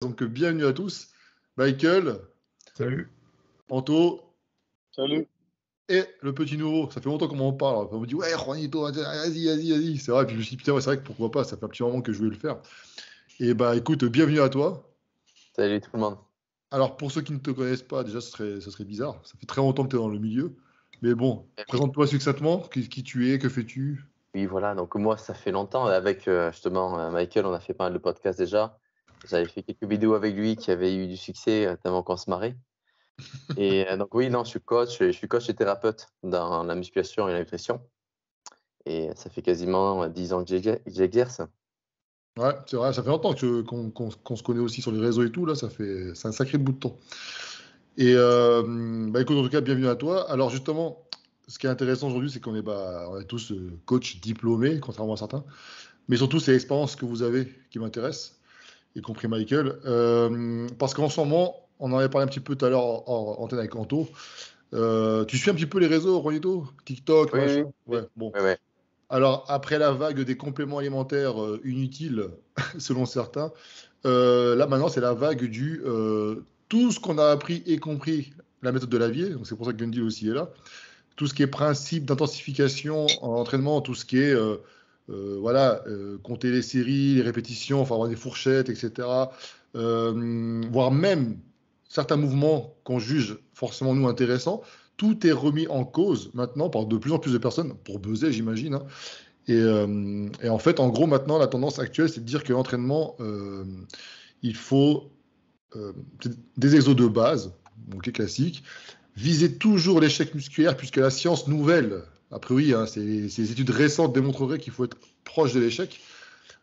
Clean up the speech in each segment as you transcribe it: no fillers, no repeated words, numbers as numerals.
Donc, bienvenue à tous. Michael, Salut. Anto Salut. et le petit nouveau. Ça fait longtemps qu'on m'en parle. On me dit, ouais, Juanito, vas-y. C'est vrai, puis je me suis dit, putain, ouais, c'est vrai que pourquoi pas, ça fait un petit moment que je voulais le faire. Et bah, écoute, bienvenue à toi. Salut tout le monde. Alors, pour ceux qui ne te connaissent pas, déjà, ce serait bizarre. Ça fait très longtemps que tu es dans le milieu. Mais bon, présente-toi succinctement. Qui tu es, que fais-tu? Oui, voilà, donc moi, ça fait longtemps. Avec justement Michael, on a fait pas mal de podcasts déjà. J'avais fait quelques vidéos avec lui qui avaient eu du succès, tellement qu'on se marrait. Et donc, oui, non, je suis coach et thérapeute dans la musculation et la nutrition. Et ça fait quasiment 10 ans que j'exerce. Ouais, c'est vrai, ça fait longtemps qu'on se connaît aussi sur les réseaux et tout. Là, c'est un sacré bout de temps. Et bah écoute, en tout cas, bienvenue à toi. Alors justement, ce qui est intéressant aujourd'hui, c'est on est tous coach diplômés, contrairement à certains. Mais surtout, c'est l'expérience que vous avez qui m'intéresse, y compris Michael. Parce qu'en ce moment, on en avait parlé un petit peu tout à l'heure en antenne avec Anto. Tu suis un petit peu les réseaux, Ronito? TikTok, Oui, machin? oui. Ouais, bon. Ouais. Alors, après la vague des compléments alimentaires inutiles, selon certains, là maintenant, c'est la vague du tout ce qu'on a appris et compris, la méthode de Lavier, donc c'est pour ça que Gundy aussi est là, tout ce qui est principe d'intensification en entraînement, tout ce qui est voilà, compter les séries, les répétitions, enfin avoir des fourchettes, etc. Voire même certains mouvements qu'on juge forcément nous intéressants, tout est remis en cause maintenant par de plus en plus de personnes, pour buzzer j'imagine, hein. Et en fait, en gros, maintenant, la tendance actuelle, c'est de dire que l'entraînement, il faut des exos de base, ok, classique, viser toujours l'échec musculaire, puisque la science nouvelle, a priori, hein, ces études récentes démontreraient qu'il faut être proche de l'échec.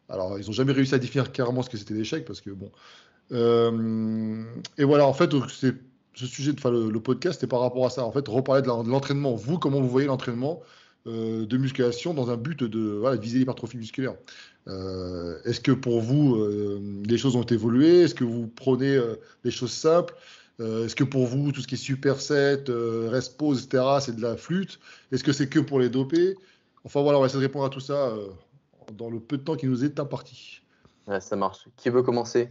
Alors, ils n'ont jamais réussi à définir clairement ce que c'était l'échec, parce que bon. Et voilà, en fait, ce sujet, enfin, le podcast, c'est par rapport à ça. En fait, reparler de l'entraînement. Vous, comment vous voyez l'entraînement de musculation dans un but de voilà, viser l'hypertrophie musculaire. Est-ce que pour vous, les choses ont évolué? Est-ce que vous prenez les choses simples? Est-ce que pour vous, tout ce qui est superset, rest pause, etc., c'est de la flûte? Est-ce que c'est que pour les dopés? Enfin voilà, on va essayer de répondre à tout ça dans le peu de temps qui nous est imparti. Ouais, ça marche. Qui veut commencer?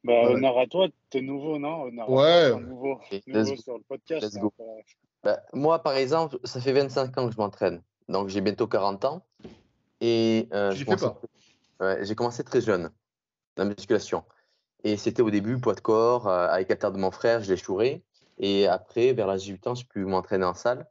Honneur à toi, t'es nouveau, non? Honneur à Ouais. toi, nouveau sur le podcast. Let's go. Moi, par exemple, ça fait 25 ans que je m'entraîne. Donc, j'ai bientôt 40 ans. Et j'ai commencé très jeune, la musculation. Et c'était au début, poids de corps, avec la terre de mon frère, je l'ai chouré. Et après, vers l'âge de 18 ans, j'ai pu m'entraîner en salle.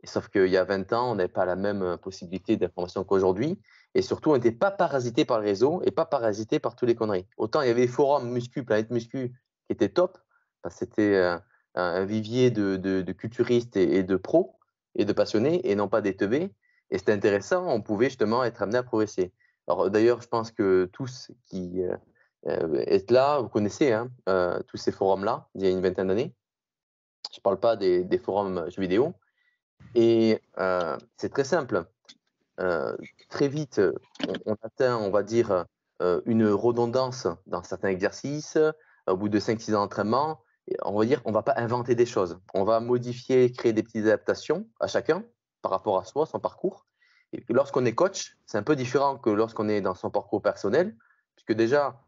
Et sauf qu'il y a 20 ans, on n'avait pas la même possibilité d'information qu'aujourd'hui. Et surtout, on n'était pas parasité par le réseau et pas parasité par tous les conneries. Autant il y avait les forums muscu, Planète Muscu, qui étaient top, parce que c'était un vivier de culturistes et de pros et de passionnés, et non pas des teubés. Et c'était intéressant, on pouvait justement être amené à progresser. Alors d'ailleurs, je pense que tous qui êtes là, vous connaissez tous ces forums-là, il y a une vingtaine d'années. Je ne parle pas des forums jeux vidéo. Et c'est très simple. Très vite, on atteint, on va dire, une redondance dans certains exercices. Au bout de 5-6 ans d'entraînement, on va dire, on ne va pas inventer des choses. On va modifier, créer des petites adaptations à chacun par rapport à soi, son parcours. Et puis, lorsqu'on est coach, c'est un peu différent que lorsqu'on est dans son parcours personnel, puisque déjà,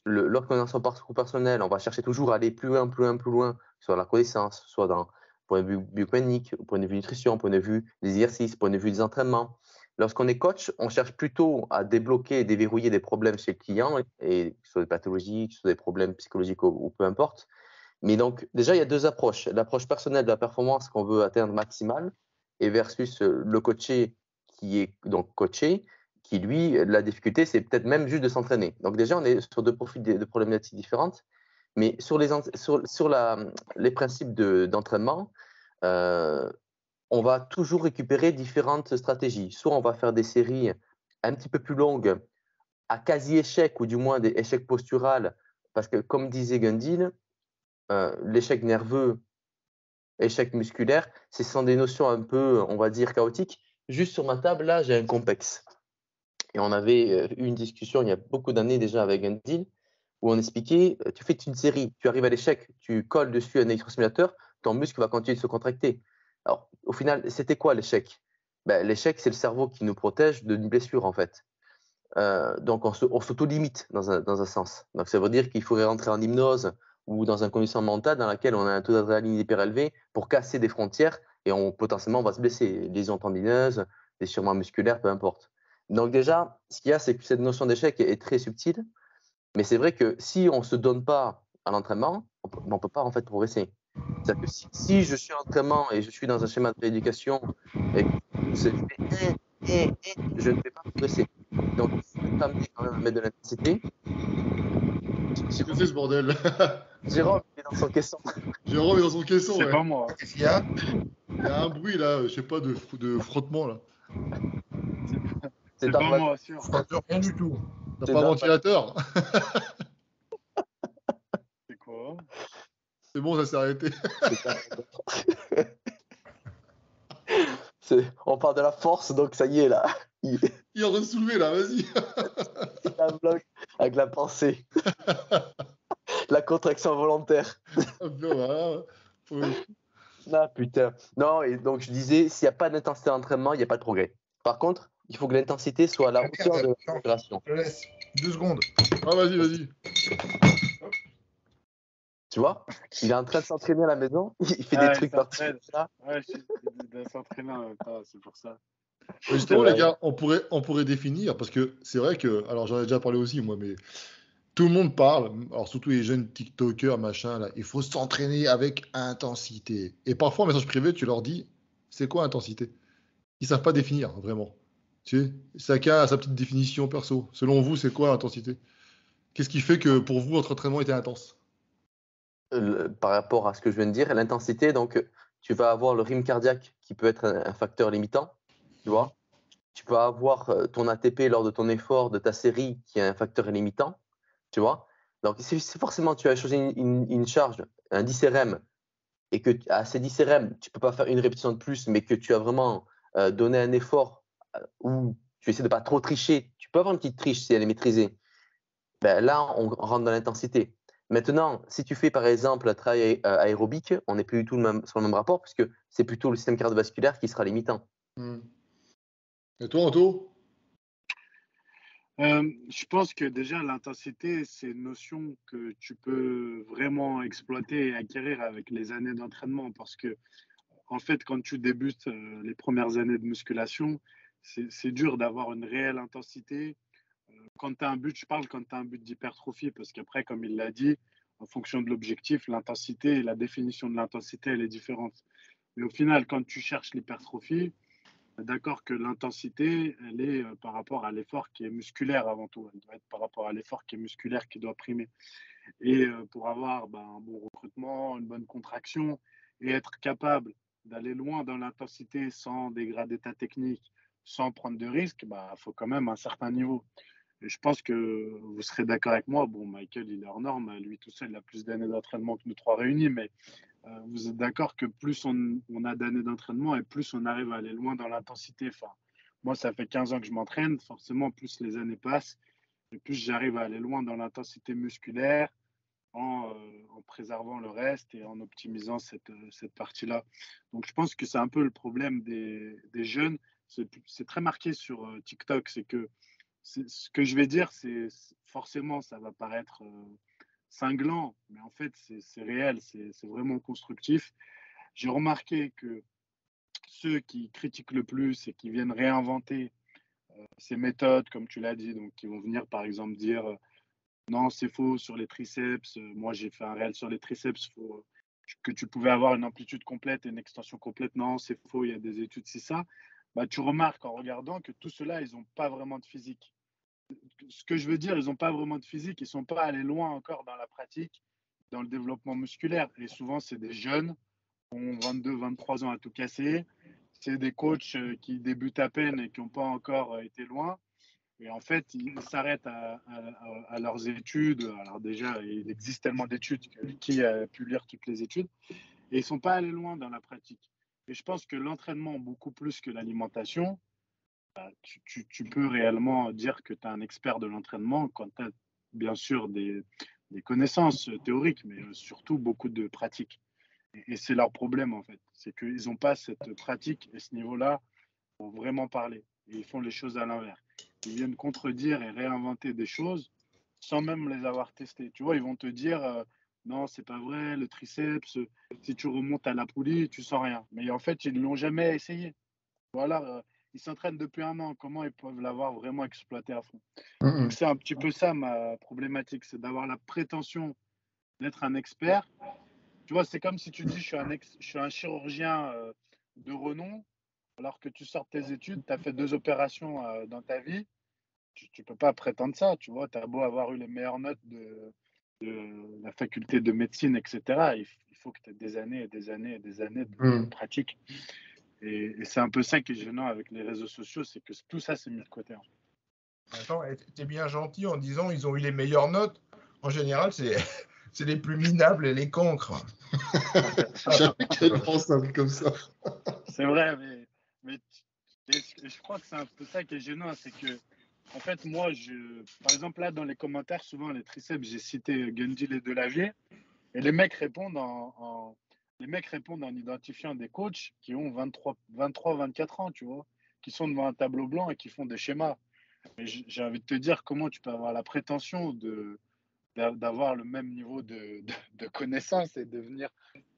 lorsqu'on est dans son parcours personnel, on va chercher toujours à aller plus loin sur la connaissance, soit dans point de vue biomécanique, point de vue nutrition, point de vue des exercices, point de vue des entraînements. Lorsqu'on est coach, on cherche plutôt à débloquer et déverrouiller des problèmes chez le client, et que ce soit des pathologies, que ce soit des problèmes psychologiques ou peu importe. Mais donc, déjà, il y a deux approches. L'approche personnelle de la performance qu'on veut atteindre maximale, et versus le coaché qui est donc coaché, qui lui, la difficulté, c'est peut-être même juste de s'entraîner. Donc déjà, on est sur deux profils de problématiques différentes. Mais sur les principes d'entraînement, on va toujours récupérer différentes stratégies. Soit on va faire des séries un petit peu plus longues, à quasi-échec, ou du moins des échecs posturales, parce que comme disait Gundil, l'échec nerveux, échec musculaire, ce sont des notions un peu, on va dire, chaotiques. Juste sur ma table, là, j'ai un complexe. Et on avait eu une discussion il y a beaucoup d'années déjà avec Gundil, où on expliquait, tu fais une série, tu arrives à l'échec, tu colles dessus un électrostimulateur, ton muscle va continuer de se contracter. Alors, au final, c'était quoi l'échec? L'échec, c'est le cerveau qui nous protège d'une blessure, en fait. Donc, on s'auto-limite dans un sens. Donc, ça veut dire qu'il faudrait rentrer en hypnose ou dans un condition mentale dans laquelle on a un taux d'adrénaline hyper élevé pour casser des frontières et potentiellement, on va se blesser. Lésions tendineuses, déchirements musculaires, peu importe. Donc, déjà, ce qu'il y a, c'est que cette notion d'échec est très subtile. Mais c'est vrai que si on ne se donne pas à l'entraînement, on ne peut pas en fait progresser. C'est-à-dire que si je suis en entraînement et je suis dans un schéma de rééducation et que je ne vais pas progresser. Donc, il faut être amené quand même à mettre de l'intensité. C'est quoi ce bordel? Jérôme, il est dans son caisson. Jérôme est dans son caisson, C'est ouais. pas moi. Qu'est-ce qu'il y a? Il y a un bruit là, je sais pas, de frottement là. C'est pas moi, sûr. Je t'entends rien du tout. T'as pas un ventilateur? C'est quoi? C'est bon, ça s'est arrêté. On parle de la force, donc ça y est là. Il est en train de soulever là, vas-y. Il a un bloc avec la pensée. La contraction volontaire. Voilà. Ah putain. Non, et donc je disais, s'il n'y a pas d'intensité d'entraînement, il n'y a pas de progrès. Par contre, il faut que l'intensité soit à la hauteur de la progression. Je te laisse 2 secondes. Ah, vas-y. Tu vois, il est en train de s'entraîner à la maison, il fait des trucs particuliers. Ouais, il doit s'entraîner en même temps, c'est pour ça. Justement, les gars, on pourrait définir, parce que c'est vrai que, alors j'en ai déjà parlé aussi, moi, mais tout le monde parle, alors surtout les jeunes TikTokers, machin, là, il faut s'entraîner avec intensité. Et parfois, en message privé, tu leur dis, c'est quoi intensité? Ils savent pas définir, vraiment. Tu sais, chacun a sa petite définition perso. Selon vous, c'est quoi intensité? Qu'est-ce qui fait que pour vous, votre entraînement était intense? Par rapport à ce que je viens de dire, l'intensité, donc tu vas avoir le rythme cardiaque qui peut être un facteur limitant, tu vois. Tu peux avoir ton ATP lors de ton effort, de ta série, qui est un facteur limitant, tu vois. Donc, si forcément tu as choisi une charge, un 10 RM, et que à ces 10 RM, tu ne peux pas faire une répétition de plus, mais que tu as vraiment donné un effort où tu essaies de ne pas trop tricher, tu peux avoir une petite triche si elle est maîtrisée. Ben, là, on rentre dans l'intensité. Maintenant, si tu fais par exemple un travail aérobique, on n'est plus du tout sur le même rapport, puisque c'est plutôt le système cardiovasculaire qui sera limitant. Et toi, Anto? Je pense que déjà, l'intensité, c'est une notion que tu peux vraiment exploiter et acquérir avec les années d'entraînement. Parce que, en fait, quand tu débutes les premières années de musculation, c'est dur d'avoir une réelle intensité. Quand tu as un but, je parle quand tu as un but d'hypertrophie, parce qu'après, comme il l'a dit, en fonction de l'objectif, l'intensité et la définition de l'intensité, elle est différente. Mais au final, quand tu cherches l'hypertrophie, d'accord que l'intensité, elle est par rapport à l'effort qui est musculaire avant tout. Elle doit être par rapport à l'effort qui est musculaire qui doit primer. Et pour avoir un bon recrutement, une bonne contraction et être capable d'aller loin dans l'intensité sans dégrader ta technique, sans prendre de risques, il faut quand même un certain niveau. Et je pense que vous serez d'accord avec moi. Bon, Michael, il est hors norme. Lui tout seul, il a plus d'années d'entraînement que nous trois réunis. Mais vous êtes d'accord que plus on a d'années d'entraînement et plus on arrive à aller loin dans l'intensité. Enfin, moi, ça fait 15 ans que je m'entraîne. Forcément, plus les années passent et plus j'arrive à aller loin dans l'intensité musculaire en préservant le reste et en optimisant cette partie-là. Donc, je pense que c'est un peu le problème des jeunes. C'est très marqué sur TikTok. C'est que ce que je vais dire, c'est forcément, ça va paraître cinglant, mais en fait, c'est réel, c'est vraiment constructif. J'ai remarqué que ceux qui critiquent le plus et qui viennent réinventer ces méthodes, comme tu l'as dit, donc qui vont venir par exemple dire non, c'est faux sur les triceps, moi j'ai fait un réel sur les triceps, faut que tu pouvais avoir une amplitude complète et une extension complète, non, c'est faux, il y a des études, c'est ça. Tu remarques en regardant que tout cela, ils n'ont pas vraiment de physique. Ce que je veux dire, ils n'ont pas vraiment de physique, ils ne sont pas allés loin encore dans la pratique, dans le développement musculaire. Et souvent, c'est des jeunes qui ont 22, 23 ans à tout casser. C'est des coachs qui débutent à peine et qui n'ont pas encore été loin. Et en fait, ils s'arrêtent à leurs études. Alors déjà, il existe tellement d'études que qui a pu lire toutes les études. Et ils ne sont pas allés loin dans la pratique. Et je pense que l'entraînement, beaucoup plus que l'alimentation, tu peux réellement dire que tu es un expert de l'entraînement quand tu as bien sûr des connaissances théoriques, mais surtout beaucoup de pratiques. Et c'est leur problème en fait. C'est qu'ils n'ont pas cette pratique et ce niveau-là pour vraiment parler. Et ils font les choses à l'inverse. Ils viennent contredire et réinventer des choses sans même les avoir testées. Tu vois, ils vont te dire non, c'est pas vrai, le triceps, si tu remontes à la poulie, tu sens rien. Mais en fait, ils ne l'ont jamais essayé. Voilà, ils s'entraînent depuis 1 an. Comment ils peuvent l'avoir vraiment exploité à fond? Donc, c'est un petit peu ça ma problématique, c'est d'avoir la prétention d'être un expert. Tu vois, c'est comme si tu dis je suis un chirurgien de renom, alors que tu sors tes études, tu as fait 2 opérations dans ta vie. Tu peux pas prétendre ça, tu vois. Tu as beau avoir eu les meilleures notes de la faculté de médecine, etc. Il faut que tu aies des années et des années et des années de pratique. Et c'est un peu ça qui est gênant avec les réseaux sociaux, c'est que tout ça, c'est mis de côté. Attends, t'es bien gentil en disant ils ont eu les meilleures notes. En général, c'est les plus minables et les cancres. Jamais qu'elle pense un truc comme ça. C'est vrai, mais je crois que c'est un peu ça qui est gênant, c'est que, en fait, moi, par exemple, là, dans les commentaires, souvent, les triceps, j'ai cité Gundil et Delavier, et les mecs répondent en identifiant des coachs qui ont 23, 24 ans, tu vois, qui sont devant un tableau blanc et qui font des schémas. Mais j'ai envie de te dire comment tu peux avoir la prétention d'avoir le même niveau de connaissance et de venir.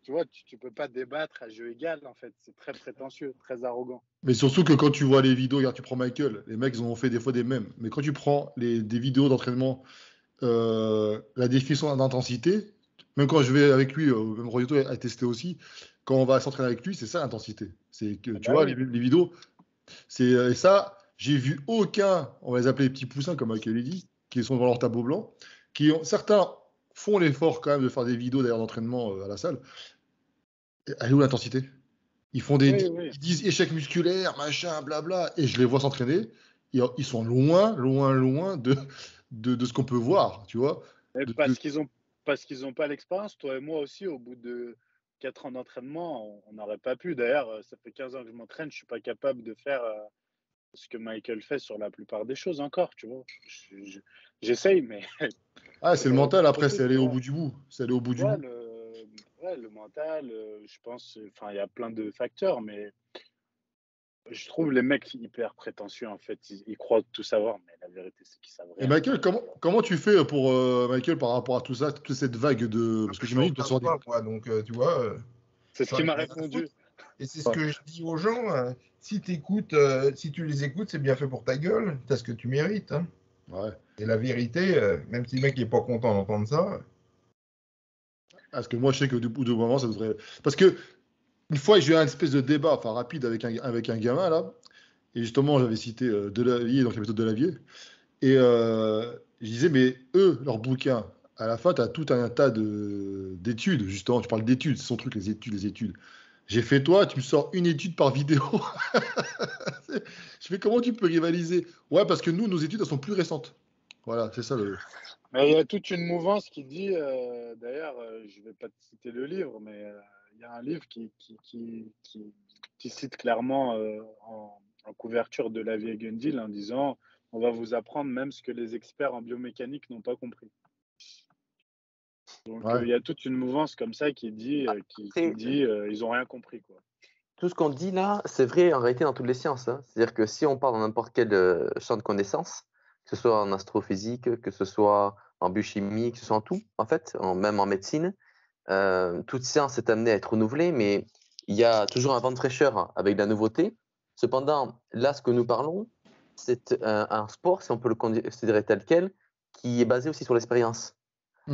Tu vois, tu peux pas débattre à jeu égal, en fait. C'est très prétentieux, très arrogant. Mais surtout que quand tu vois les vidéos, regarde, tu prends Michael, les mecs ils ont fait des fois des mèmes. Mais quand tu prends des vidéos d'entraînement, la définition d'intensité, même quand je vais avec lui, même Royoto a testé aussi, quand on va s'entraîner avec lui, c'est ça l'intensité. C'est que, tu vois, oui. les vidéos, et ça, j'ai vu aucun, on va les appeler les petits poussins, comme Michael dit, qui sont devant leur tableau blanc, certains font l'effort quand même de faire des vidéos d'ailleurs d'entraînement à la salle. Elle est où l'intensité? Ils font ils disent échec musculaire, machin, blabla, et je les vois s'entraîner. Ils sont loin de ce qu'on peut voir, tu vois. Parce qu'ils n'ont pas l'expérience. Toi et moi aussi, au bout de 4 ans d'entraînement, on n'aurait pas pu. D'ailleurs, ça fait 15 ans que je m'entraîne, je ne suis pas capable de faire ce que Michael fait sur la plupart des choses encore, tu vois. J'essaye, mais... Ah, c'est le mental, après, c'est aller au bout du bout. C'est aller au bout du bout. Le mental, je pense, il y a plein de facteurs, mais je trouve les mecs hyper prétentieux, en fait. Ils croient tout savoir, mais la vérité, c'est qu'ils savent rien. Et Michael, comment tu fais pour Michael par rapport à tout ça, toute cette vague de. Parce que j'imagine que tu pas, moi, donc tu vois. C'est ce qui m'a répondu. Et c'est ce que je dis aux gens. Si tu les écoutes, c'est bien fait pour ta gueule. Tu as ce que tu mérites. Hein. Ouais. Et la vérité, même si le mec n'est pas content d'entendre ça. Parce que moi, je sais que du bout de moment, ça devrait. Parce que une fois, j'ai eu un espèce de débat, rapide avec un gamin là, et justement, j'avais cité Delavier, donc la méthode Delavier, et je disais, mais eux, leur bouquin, à la fin, tu as tout un tas d'études, justement, tu parles d'études, c'est son truc, les études. J'ai fait toi, tu me sors une étude par vidéo. Je fais comment tu peux rivaliser? Ouais, parce que nos études, elles sont plus récentes. Voilà, c'est ça le. Mais il y a toute une mouvance qui dit, d'ailleurs, je ne vais pas te citer le livre, mais il y a un livre qui cite clairement en couverture de Delavier et Gundil en disant on va vous apprendre même ce que les experts en biomécanique n'ont pas compris. Donc il y a toute une mouvance comme ça qui dit, ils n'ont rien compris, quoi. Tout ce qu'on dit là, c'est vrai en réalité dans toutes les sciences. Hein. C'est-à-dire que si on part dans n'importe quel champ de connaissances, que ce soit en astrophysique, que ce soit en biochimie, que ce soit en tout, en fait, même en médecine, toute science est amenée à être renouvelée, mais il y a toujours un vent de fraîcheur avec de la nouveauté. Cependant, là, ce que nous parlons, c'est un sport, si on peut le considérer tel quel, qui est basé aussi sur l'expérience,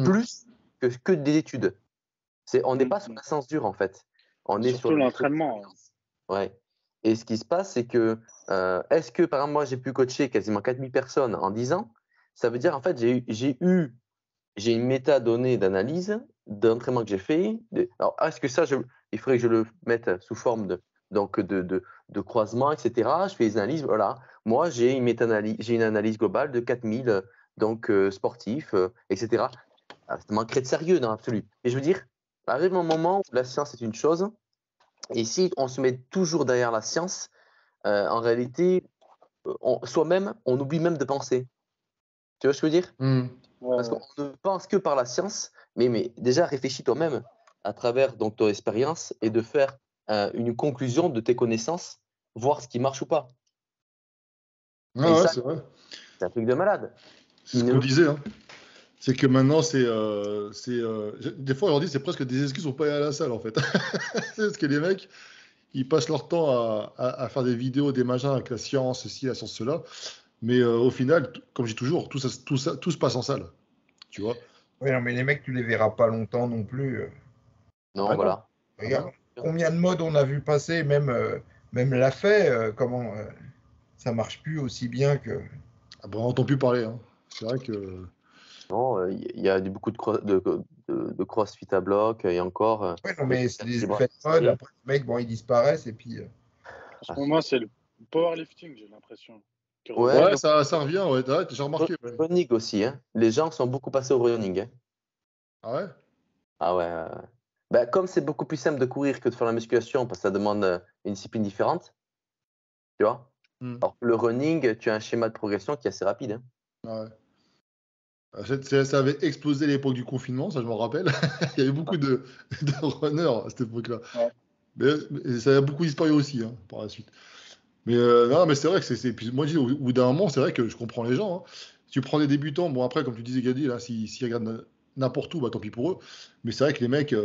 plus que des études. On n'est pas sur la science dure, en fait. On est surtout sur l'entraînement. Ouais. Et ce qui se passe, c'est que, est-ce que, par exemple, moi, j'ai pu coacher quasiment 4000 personnes en 10 ans? Ça veut dire, en fait, j'ai une métadonnée d'analyse d'entraînement que j'ai fait. Alors, est-ce que ça, il faudrait que je le mette sous forme de croisement, etc. Je fais des analyses, voilà. Moi, j'ai une analyse globale de 4000 sportifs, etc. Ça manquerait de sérieux dans l'absolu. Mais je veux dire, arrive un moment où la science est une chose, et si on se met toujours derrière la science, en réalité, soi-même, on oublie même de penser. Tu vois ce que je veux dire? Parce qu'on ne pense que par la science, mais déjà réfléchis toi-même à travers donc ton expérience et de faire une conclusion de tes connaissances, voir ce qui marche ou pas. Ah, ouais, c'est vrai. C'est un truc de malade. C'est ce qu'on disait. Hein. C'est que maintenant, des fois, on leur dit c'est presque des excuses pour pas aller à la salle, en fait. Parce que les mecs, ils passent leur temps à faire des vidéos, des machins avec la science, ceci, la science, cela. Mais au final, comme je dis toujours, tout se passe en salle. Tu vois? Oui, non, mais les mecs, tu les verras pas longtemps non plus. Non, voilà. Regarde, combien de modes on a vu passer, même l'a fait, comment ça marche plus aussi bien que. Ah bon, on n'entend plus parler. Hein. C'est vrai que. Non, il y a beaucoup de crossfit à bloc et encore. Ouais, non, mais c'est des effets de mode. Après, les mecs, bon, ils disparaissent et puis. En ce moment, c'est le powerlifting, j'ai l'impression. Ouais, ça revient, ouais, j'ai remarqué. Le running aussi, hein. Les gens sont beaucoup passés au running. Hein. Ah ouais? Ah ouais. Ben, comme c'est beaucoup plus simple de courir que de faire la musculation parce que ça demande une discipline différente, tu vois. Alors le running, tu as un schéma de progression qui est assez rapide. Hein. Ah ouais. Ça avait explosé à l'époque du confinement, ça je m'en rappelle. Il y avait beaucoup de runners à cette époque-là. Ouais. Mais ça a beaucoup disparu aussi hein, par la suite. Mais non, mais c'est vrai que c'est. Puis moi, je dis, au bout d'un moment, c'est vrai que je comprends les gens. Hein. Si tu prends des débutants, bon, après, comme tu disais, Gadi, là, s'ils regardent n'importe où, bah, tant pis pour eux. Mais c'est vrai que les mecs,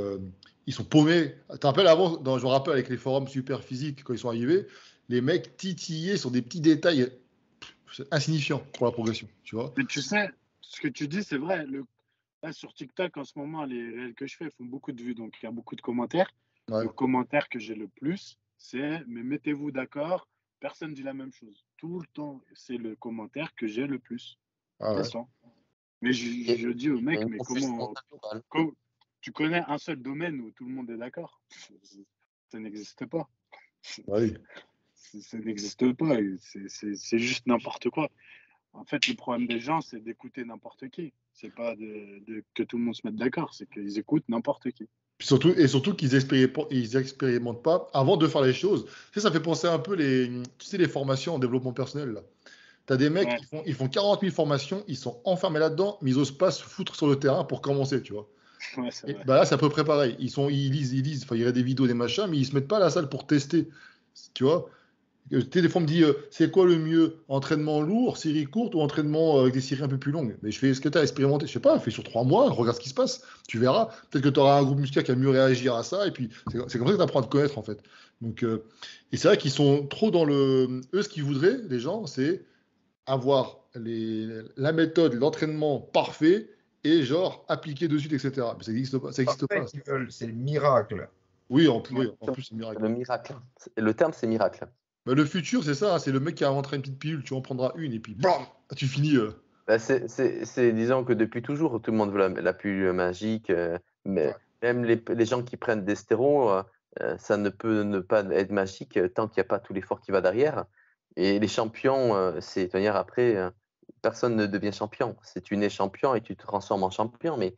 ils sont paumés. Tu te rappelles avant, je me rappelle avec les forums super physiques, quand ils sont arrivés, les mecs titillaient sur des petits détails insignifiants pour la progression. Tu vois? Mais tu sais, ce que tu dis, c'est vrai. Là, sur TikTok, en ce moment, les réels que je fais font beaucoup de vues, donc il y a beaucoup de commentaires. Ouais. Le commentaire que j'ai le plus, c'est « Mais mettez-vous d'accord ». Personne dit la même chose. Tout le temps, c'est le commentaire que j'ai le plus. Ah ouais. Mais je dis aux mecs, mais comment tu connais un seul domaine où tout le monde est d'accord? Ça n'existe pas. Oui. Ça n'existe pas. C'est juste n'importe quoi. En fait, le problème des gens, c'est d'écouter n'importe qui. C'est pas que tout le monde se mette d'accord, c'est qu'ils écoutent n'importe qui. Surtout qu'ils expérimentent pas avant de faire les choses. Tu sais, ça fait penser un peu les formations en développement personnel. Tu as des mecs qui font 40 000 formations, ils sont enfermés là-dedans, mais ils n'osent pas se foutre sur le terrain pour commencer, tu vois. Ouais, c'est vrai. Bah là, c'est à peu près pareil. Ils lisent, enfin, il y a des vidéos, des machins, mais ils se mettent pas à la salle pour tester, tu vois. Des fois, on me dit, c'est quoi le mieux? Entraînement lourd, série courte ou entraînement avec des séries un peu plus longues? Mais je fais ce que tu as expérimenté. Je sais pas, fais sur 3 mois, regarde ce qui se passe. Tu verras. Peut-être que tu auras un groupe musculaire qui va mieux réagir à ça. Et puis, c'est comme ça que tu apprends à te connaître, en fait. Donc, et c'est vrai qu'ils sont trop dans le. Eux, ce qu'ils voudraient, les gens, c'est avoir la méthode, l'entraînement parfait et genre appliquer de suite, etc. Mais ça n'existe pas. Ça existe pas. C'est le miracle. Oui, en plus, c'est miracle. Le miracle. Le terme, c'est miracle. Bah, le futur, c'est ça, c'est le mec qui a inventé une petite pilule, tu en prendras une et puis bam, tu finis. Bah, disons que depuis toujours, tout le monde veut la pilule magique, mais même les gens qui prennent des stérols, ça ne peut ne pas être magique tant qu'il n'y a pas tout l'effort qui va derrière. Et les champions, c'est de manière après, personne ne devient champion. Tu nais champion et tu te transformes en champion, mais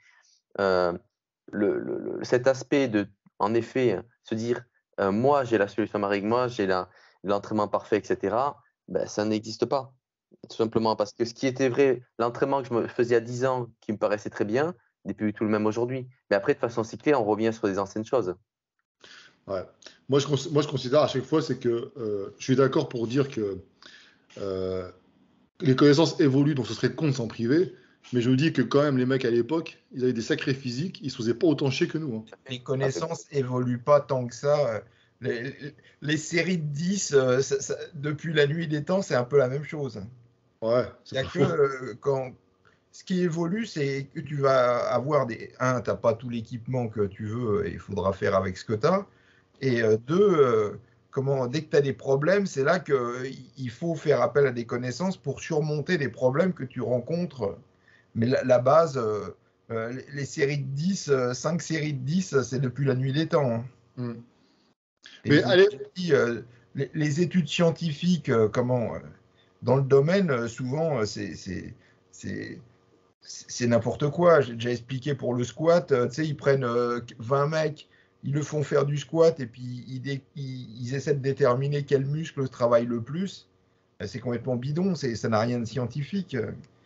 cet aspect de, en effet, se dire, moi j'ai la solution à ma règle, moi j'ai l'entraînement parfait, etc., ben, ça n'existe pas. Tout simplement parce que ce qui était vrai, l'entraînement que je me faisais à 10 ans, qui me paraissait très bien, n'est plus du tout le même aujourd'hui. Mais après, de façon cyclée, on revient sur des anciennes choses. Ouais. Moi, je considère à chaque fois, c'est que je suis d'accord pour dire que les connaissances évoluent, donc ce serait con de s'en priver. Mais je me dis que quand même, les mecs à l'époque, ils avaient des sacrés physiques, ils se faisaient pas autant chier que nous. Hein. Les connaissances évoluent pas tant que ça. Les séries de 10, depuis la nuit des temps, c'est un peu la même chose. Ouais, il y a que ce qui évolue, c'est que tu vas avoir t'as pas tout l'équipement que tu veux, et il faudra faire avec ce que tu as. Et deux, dès que tu as des problèmes, c'est là qu'il faut faire appel à des connaissances pour surmonter les problèmes que tu rencontres. Mais la base, les séries de 10, 5 séries de 10, c'est depuis la nuit des temps. Hein. Mais allez. Les études scientifiques, dans le domaine, souvent, c'est n'importe quoi. J'ai déjà expliqué pour le squat. Ils prennent 20 mecs, ils le font faire du squat et puis ils essaient de déterminer quel muscle travaille le plus. C'est complètement bidon, ça n'a rien de scientifique.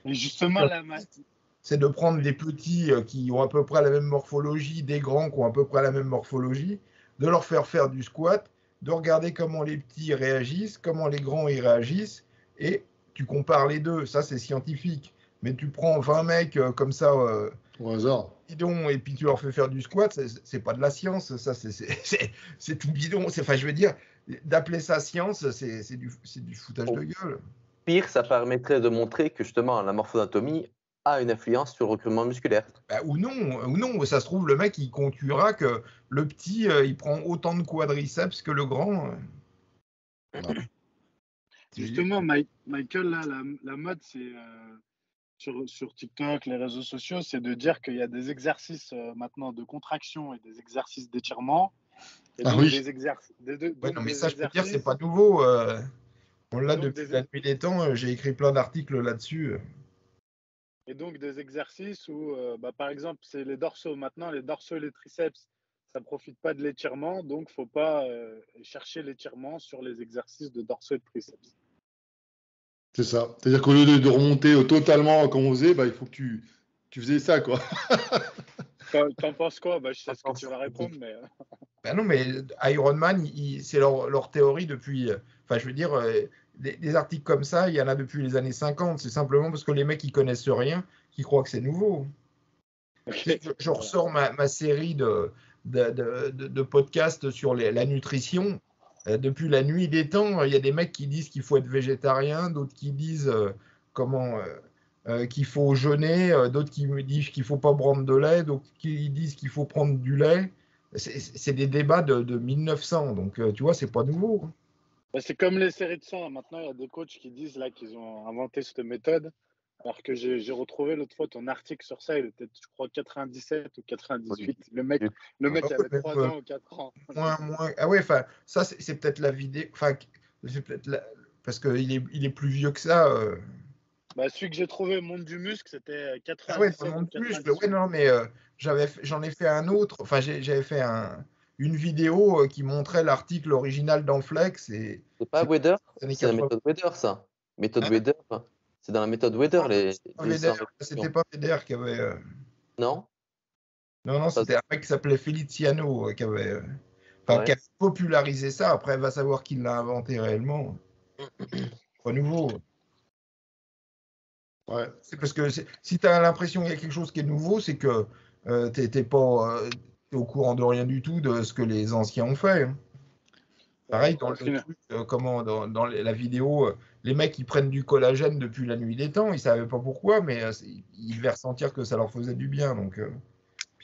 Et justement, c'est de prendre des petits qui ont à peu près la même morphologie, des grands qui ont à peu près la même morphologie, de leur faire du squat, de regarder comment les petits réagissent, comment les grands y réagissent, et tu compares les deux, ça c'est scientifique. Mais tu prends 20 mecs comme ça au hasard, bidon, et puis tu leur fais faire du squat, c'est pas de la science, ça c'est tout bidon. Enfin, je veux dire, d'appeler ça science, c'est du foutage de gueule. Pire, ça permettrait de montrer que justement la morphoanatomie a une influence sur le recrutement musculaire. Bah, ou non, ça se trouve, le mec il conclura que le petit il prend autant de quadriceps que le grand. Justement, Michael, là, la mode, c'est sur TikTok, les réseaux sociaux, c'est de dire qu'il y a des exercices maintenant de contraction et des exercices d'étirement. Oui. Des exercices. Non, mais ça, je peux dire, c'est pas nouveau. On l'a depuis la nuit des temps. J'ai écrit plein d'articles là-dessus. Et donc des exercices où, par exemple, c'est les dorsaux. Maintenant, les dorsaux et les triceps, ça ne profite pas de l'étirement, donc il ne faut pas chercher l'étirement sur les exercices de dorsaux et de triceps. C'est ça. C'est-à-dire qu'au lieu de remonter totalement comme on faisait, il faut que tu faisais ça, quoi. T'en penses quoi? Je sais ce que tu vas répondre, mais... non, mais Ironman, c'est leur théorie depuis... Enfin, je veux dire, des articles comme ça, il y en a depuis les années 50. C'est simplement parce que les mecs qui connaissent rien, qui croient que c'est nouveau. Okay. Je ressors ma série de podcasts sur la nutrition. Depuis la nuit des temps, il y a des mecs qui disent qu'il faut être végétarien, d'autres qui disent qu'il faut jeûner, d'autres qui me disent qu'il ne faut pas prendre de lait, d'autres qui disent qu'il faut prendre du lait. C'est des débats de 1900, donc tu vois, c'est pas nouveau. C'est comme les séries de sang. Maintenant, il y a des coachs qui disent là qu'ils ont inventé cette méthode. Alors que j'ai retrouvé l'autre fois ton article sur ça, il était, je crois, 97 ou 98. Le mec avait 3 ans ou 4 ans. Moins. Ah ouais, enfin, ça, c'est peut-être la vidéo. Enfin, c'est peut-être parce qu'il est plus vieux que ça. Celui que j'ai trouvé, Monde du muscle, c'était 97. Ah ouais, Monde du muscle. Ouais, non, mais j'en ai fait un autre. Enfin, j'avais fait une vidéo qui montrait l'article original dans Flex. C'est pas Weider? C'est la méthode Weider, ça. Méthode Weider. C'est dans la méthode Weider. C'était pas Weider qui avait. Non? Non, c'était un mec qui s'appelait Feliciano qui avait popularisé ça. Après, va savoir qui l'a inventé réellement. Pas nouveau. Ouais. C'est parce que si tu as l'impression qu'il y a quelque chose qui est nouveau, c'est que tu n'es pas au courant de rien du tout de ce que les anciens ont fait. Hein. Pareil, dans le truc, dans la vidéo, les mecs, ils prennent du collagène depuis la nuit des temps. Ils ne savaient pas pourquoi, mais ils devaient ressentir que ça leur faisait du bien. Donc,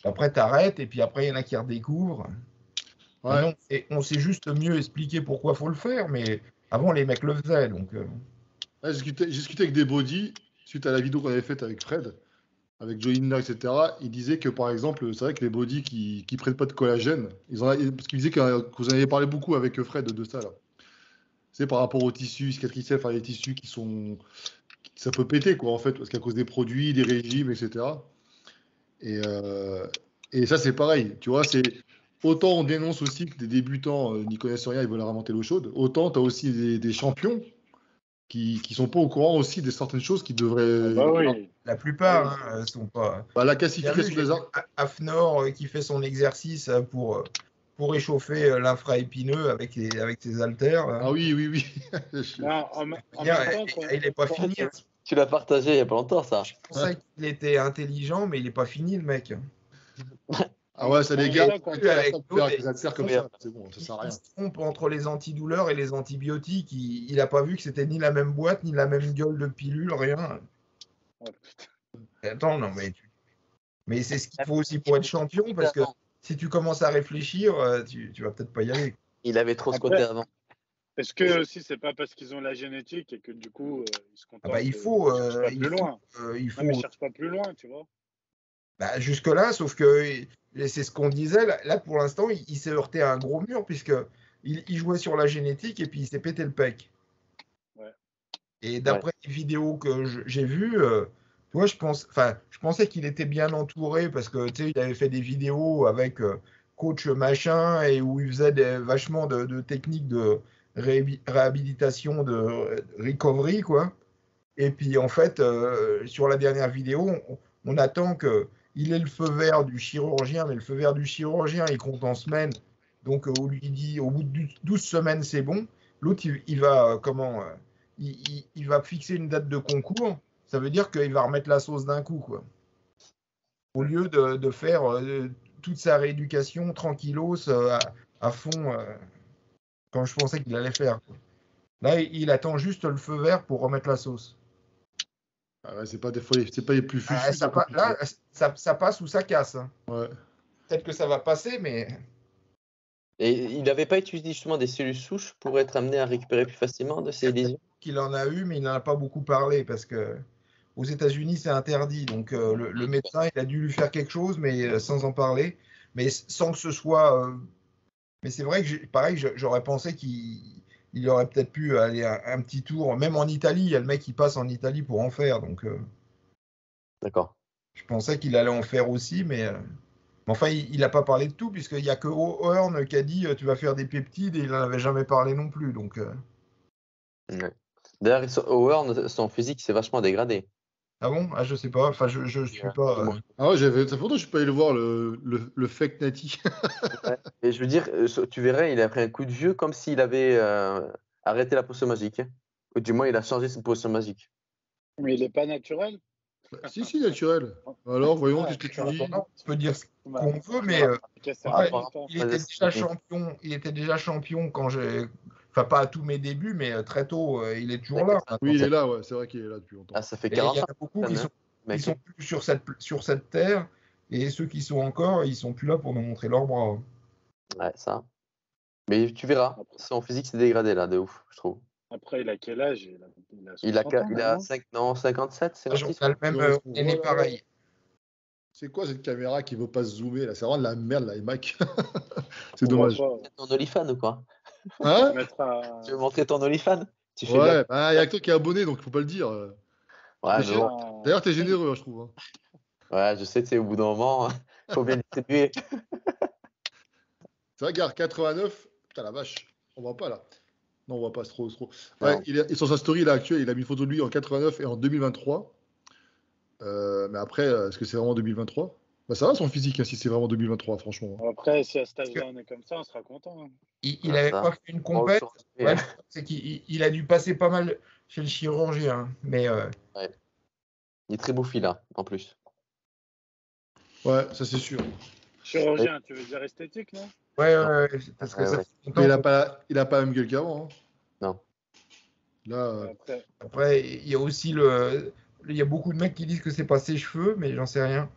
après, tu arrêtes, et puis après, il y en a qui redécouvrent. Ouais. Et on sait juste mieux expliquer pourquoi il faut le faire, mais avant, les mecs le faisaient. Donc, j'ai discuté avec des bodys, suite à la vidéo qu'on avait faite avec Fred, avec Joe Inna, etc., il disait que, par exemple, c'est vrai que les bodys qui ne prennent pas de collagène, parce qu'il disait que vous en avez parlé beaucoup avec Fred de ça, là. C'est par rapport aux tissus cicatriciels, enfin les tissus ça peut péter, quoi, en fait, parce qu'à cause des produits, des régimes, etc. Et ça, c'est pareil, tu vois, autant on dénonce aussi que des débutants n'y connaissent rien, ils veulent inventer l'eau chaude, autant tu as aussi des champions qui sont pas au courant aussi de certaines choses qui devraient... oui. La plupart sont pas... la classification des arts... Afnor qui fait son exercice pour réchauffer l'infraépineux avec ses haltères. Ah oui. Il n'est pas fini. Tu l'as partagé il n'y a pas longtemps, ça. Je pensais qu'il était intelligent, mais il n'est pas fini, le mec. Ah ouais, ça les gars, c'est bon, ça sert à rien. Il se trompe entre les antidouleurs et les antibiotiques. Il n'a pas vu que c'était ni la même boîte, ni la même gueule de pilule, rien. Oh, attends, non, mais c'est ce qu'il faut aussi pour être champion, parce que si tu commences à réfléchir, tu vas peut-être pas y aller. Il avait trop ce côté avant. Est-ce que aussi c'est pas parce qu'ils ont la génétique et que du coup ils se contentent il faut plus loin. Il faut. Mais cherche pas plus loin, tu vois. Jusque là, sauf que c'est ce qu'on disait. Là pour l'instant, il s'est heurté à un gros mur puisque il jouait sur la génétique et puis il s'est pété le pec. Ouais. Et d'après les vidéos que j'ai vues, tu vois, je pensais qu'il était bien entouré parce que tu sais, il avait fait des vidéos avec coach machin et où il faisait vachement de techniques de réhabilitation, de recovery, quoi. Et puis en fait, sur la dernière vidéo, on attend qu'il ait le feu vert du chirurgien, mais le feu vert du chirurgien, il compte en semaines. Donc on lui dit au bout de 12 semaines, c'est bon. L'autre, il va il va fixer une date de concours, ça veut dire qu'il va remettre la sauce d'un coup, quoi. Au lieu de faire toute sa rééducation tranquillos à fond, comme je pensais qu'il allait faire, quoi. Là, il attend juste le feu vert pour remettre la sauce. Ah ouais, c'est pas les plus fufus. Là, ça passe ou ça casse. Hein. Ouais. Peut-être que ça va passer, mais. Et il n'avait pas utilisé justement des cellules souches pour être amené à récupérer plus facilement de ces lésions? Qu'il en a eu, mais il n'en a pas beaucoup parlé parce que aux États-Unis, c'est interdit. Donc le médecin, il a dû lui faire quelque chose, mais sans en parler, mais sans que ce soit. Mais c'est vrai que pareil, j'aurais pensé qu'il aurait peut-être pu aller un petit tour, même en Italie. Il y a le mec qui passe en Italie pour en faire, donc. D'accord. Je pensais qu'il allait en faire aussi, mais. Enfin, il n'a pas parlé de tout, puisqu'il n'y a que Horn qui a dit tu vas faire des peptides, et il n'en avait jamais parlé non plus. Donc, Ouais. D'ailleurs, Howard, son physique s'est vachement dégradé. Ah bon? Ah, je sais pas. Enfin, je suis pas. Ah ouais, ça fait longtemps que je suis pas allé le voir, le fake Nati. Ouais. Et je veux dire, tu verrais, il a pris un coup de vieux comme s'il avait arrêté la potion magique. Ou du moins, il a changé sa potion magique. Mais il n'est pas naturel. Si, naturel. Alors, voyons, qu'est-ce que tu dis? On peut dire ce qu'on veut, mais il était déjà champion quand j'ai. Enfin, pas à tous mes débuts, mais très tôt, il est toujours là. Oui, il est là, ouais. C'est vrai qu'il est là depuis longtemps. Ah, ça fait 40 ans. Il y en a beaucoup qui sont plus sur cette terre, et ceux qui sont encore, ils sont plus là pour nous montrer leurs bras. Ouais, ça. Mais tu verras, son physique s'est dégradé là, de ouf, je trouve. Après, il a quel âge? Il a 57, c'est le même, il est pareil. C'est quoi cette caméra qui veut pas se zoomer là? C'est vraiment de la merde là, les mecs. C'est dommage. Ton OnlyFans ou quoi? Hein? Tu veux montrer ton OnlyFans? Ouais, il y a que toi qui es abonné, donc il faut pas le dire. Ouais, d'ailleurs, t'es généreux, hein, je trouve. Hein. Ouais, je sais, au bout d'un moment, il faut bien distribuer. C'est vrai, regarde, 89. Putain, la vache. On voit pas là. Non, on voit pas, c'est trop. Ouais, sur sa story là, actuelle, il a mis une photo de lui en 89 et en 2023. Mais après, est-ce que c'est vraiment 2023? Bah, ça va son physique, hein, si c'est vraiment 2023, franchement. Après, si à cet âge-là on est comme ça, on sera content. Hein. Il n'avait pas fait une compète. Ouais, c'est qu'il a dû passer pas mal chez le chirurgien. Mais ouais. Il est très beau là, en plus. Ouais, ça c'est sûr. Chirurgien, tu veux dire esthétique, non? Ouais, parce que il a pas la même gueule qu'avant. Hein. Non. Là, Après, il y a aussi il y a beaucoup de mecs qui disent que c'est pas ses cheveux, mais j'en sais rien.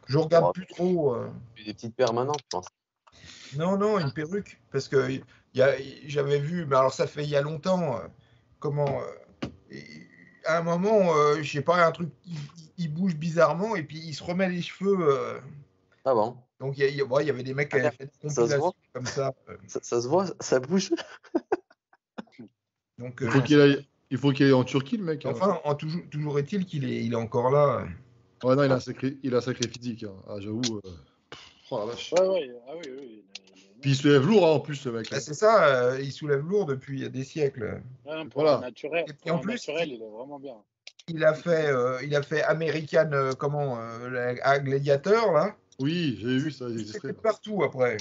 Je regarde plus trop. Des petites permanentes, je pense. Non, une perruque. Parce que j'avais vu, mais alors ça fait il y a longtemps, à un moment, je sais pas, un truc, il bouge bizarrement et puis il se remet les cheveux. Ah bon? Donc il y avait des mecs qui avaient fait des compilations comme ça. Ça se voit, ça bouge. Donc, il faut qu'il aille en Turquie, le mec. Enfin, toujours est-il qu'il est encore là. Ouais, non, il a un sacré physique. Hein. Ah, j'avoue. Oh la vache. Ouais. Ah oui. Puis il soulève lourd, hein, en plus, ce mec. Bah, c'est ça, il soulève lourd depuis des siècles. Ouais, voilà. Naturel, et en plus, naturel, il est vraiment bien. Il a fait American, à Gladiator, là. Oui, j'ai vu ça. C'était partout après.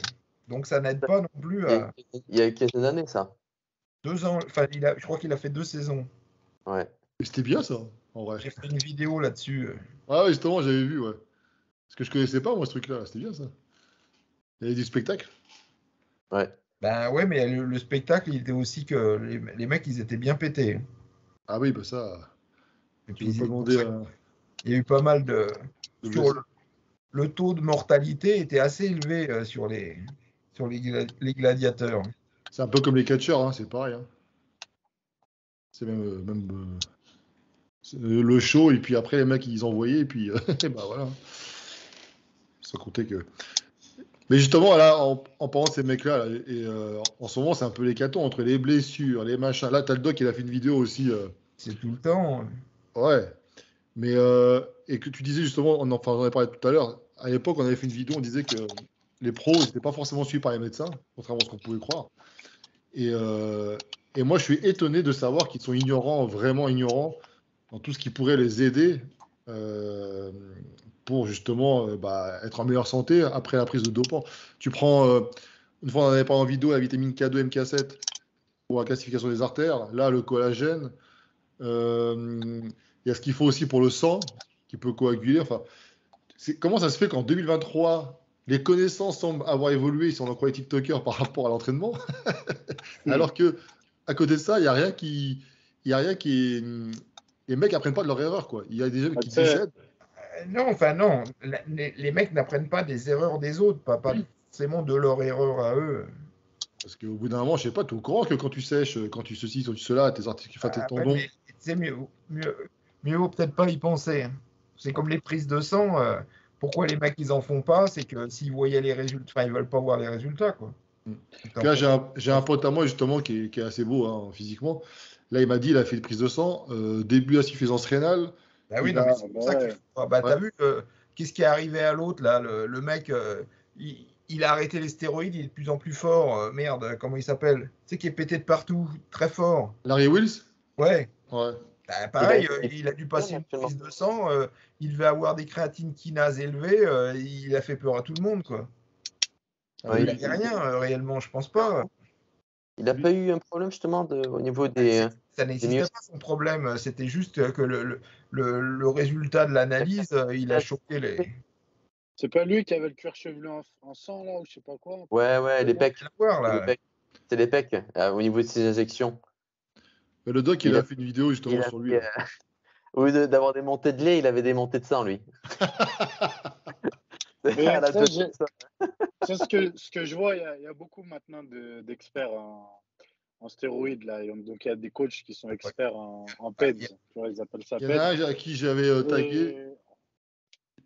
Donc ça n'aide pas non plus à. Il y a quelques années, ça. 2 ans. Enfin, je crois qu'il a fait 2 saisons. Ouais. C'était bien, ça, en vrai. J'ai fait une vidéo là-dessus. Ah, justement, j'avais vu, ouais. Parce que je connaissais pas, moi, ce truc-là. C'était bien, ça. Il y avait du spectacle. Ouais. Ben ouais, mais le spectacle, il était aussi que les mecs, ils étaient bien pétés. Ah oui, bah ça. Et puis, il y a eu pas mal de. Le taux de mortalité était assez élevé sur les gladiateurs. C'est un peu comme les catcheurs, hein, c'est pareil. Hein. C'est même le show, et puis après, les mecs, ils envoyaient, et puis et bah voilà. Sans compter que. Mais justement, là, en parlant de ces mecs-là, en ce moment, c'est un peu l'hécatombe entre les blessures, les machins. Là, t'as le doc, il a fait une vidéo aussi. C'est tout le temps. Ouais. Mais, et que tu disais justement, j'en ai parlé tout à l'heure, à l'époque, on avait fait une vidéo, on disait que les pros n'étaient pas forcément suivis par les médecins, contrairement à ce qu'on pouvait croire. Et moi, je suis étonné de savoir qu'ils sont ignorants, vraiment ignorants, dans tout ce qui pourrait les aider pour justement être en meilleure santé après la prise de dopant. Tu prends, une fois on en avait parlé en vidéo, la vitamine K2, MK7, pour la classification des artères. Là, le collagène. Il y a ce qu'il faut aussi pour le sang, qui peut coaguler. Enfin, comment ça se fait qu'en 2023, les connaissances semblent avoir évolué, si on en croit les TikTokers, par rapport à l'entraînement, alors que à côté de ça, il n'y a rien qui. Il y a rien qui est... Les mecs n'apprennent pas de leur erreur, quoi. Il y a des jeunes qui décèdent. Non. Les mecs n'apprennent pas des erreurs des autres, pas forcément de leur erreur à eux. Parce qu'au bout d'un moment, je sais pas, tu es au courant que quand tu sèches, quand tu ceci, quand tu cela, tes articulations, tes tendons. Mais c'est mieux vaut peut-être pas y penser. C'est comme les prises de sang. Pourquoi les mecs ils en font pas? C'est que s'ils voyaient les résultats, ils veulent pas voir les résultats, quoi. Là, j'ai un pote à moi justement qui est assez beau, hein, physiquement. Là, il m'a dit, il a fait une prise de sang, début insuffisance rénale. Bah oui, non, mais c'est pour ça qu'il faut. T'as vu qu'est-ce qui est arrivé à l'autre là, le mec, il a arrêté les stéroïdes, il est de plus en plus fort. Merde, comment il s'appelle? Tu sais qui est pété de partout, très fort. Larry Wills? Ouais. Ouais. Bah, pareil, il a dû passer une prise de sang, il devait avoir des créatines kinases élevées, il a fait peur à tout le monde, quoi. Il n'y a rien réellement, je pense pas. Il n'a pas eu un problème justement au niveau des. Ça n'existait pas son problème, c'était juste que le résultat de l'analyse, il a choqué les. C'est pas lui qui avait le cuir chevelu en sang là ou je sais pas quoi. Ouais, les pecs. C'est les pecs au niveau de ses injections. Le doc, il a fait une vidéo justement sur lui. Au lieu d'avoir des montées de lait, il avait des montées de sang, lui. C'est ce que je vois, il y a beaucoup maintenant d'experts en stéroïdes. Là. Donc, il y a des coachs qui sont experts en PEDS. Tu vois, ils appellent ça PEDS. Il y en a un à qui j'avais tagué.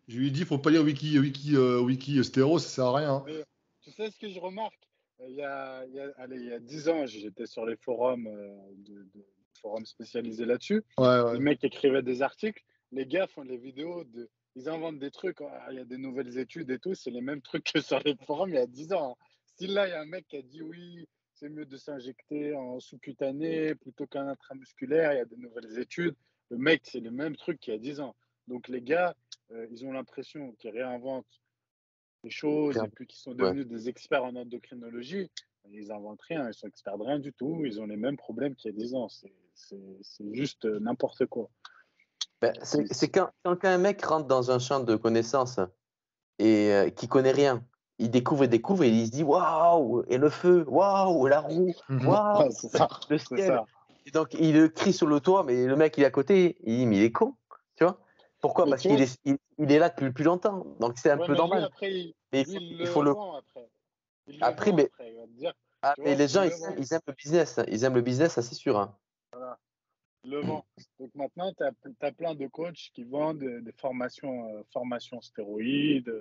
Je lui ai dit, il ne faut pas lire Wiki stéro, ça ne sert à rien. Mais, tu sais ce que je remarque? Il y a 10 ans, j'étais sur les forums, forums spécialisés là-dessus. Ouais. Les mecs écrivaient des articles. Les gars font des vidéos ils inventent des trucs, il y a des nouvelles études et tout, c'est les mêmes trucs que sur les forums il y a 10 ans. Si là, il y a un mec qui a dit oui, c'est mieux de s'injecter en sous-cutané plutôt qu'en intramusculaire, il y a des nouvelles études. Le mec, c'est le même truc qu'il y a 10 ans. Donc les gars, ils ont l'impression qu'ils réinventent les choses et puis qu'ils sont devenus des experts en endocrinologie. Ils n'inventent rien, ils sont experts de rien du tout, ils ont les mêmes problèmes qu'il y a 10 ans. C'est juste n'importe quoi. C'est quand un mec rentre dans un champ de connaissances et qui connaît rien, il découvre et il se dit waouh, et le feu, waouh, la roue, waouh, le ciel. Et donc il le crie sur le toit, mais le mec il est à côté, il dit mais il est con, tu vois? Pourquoi? Parce qu'il est là depuis plus longtemps, donc c'est un peu normal. Mais il faut le vendre après. Mais les gens ils aiment le business, ça c'est sûr. Hein. Voilà. Le vend. Donc maintenant, tu as plein de coachs qui vendent des formations stéroïdes,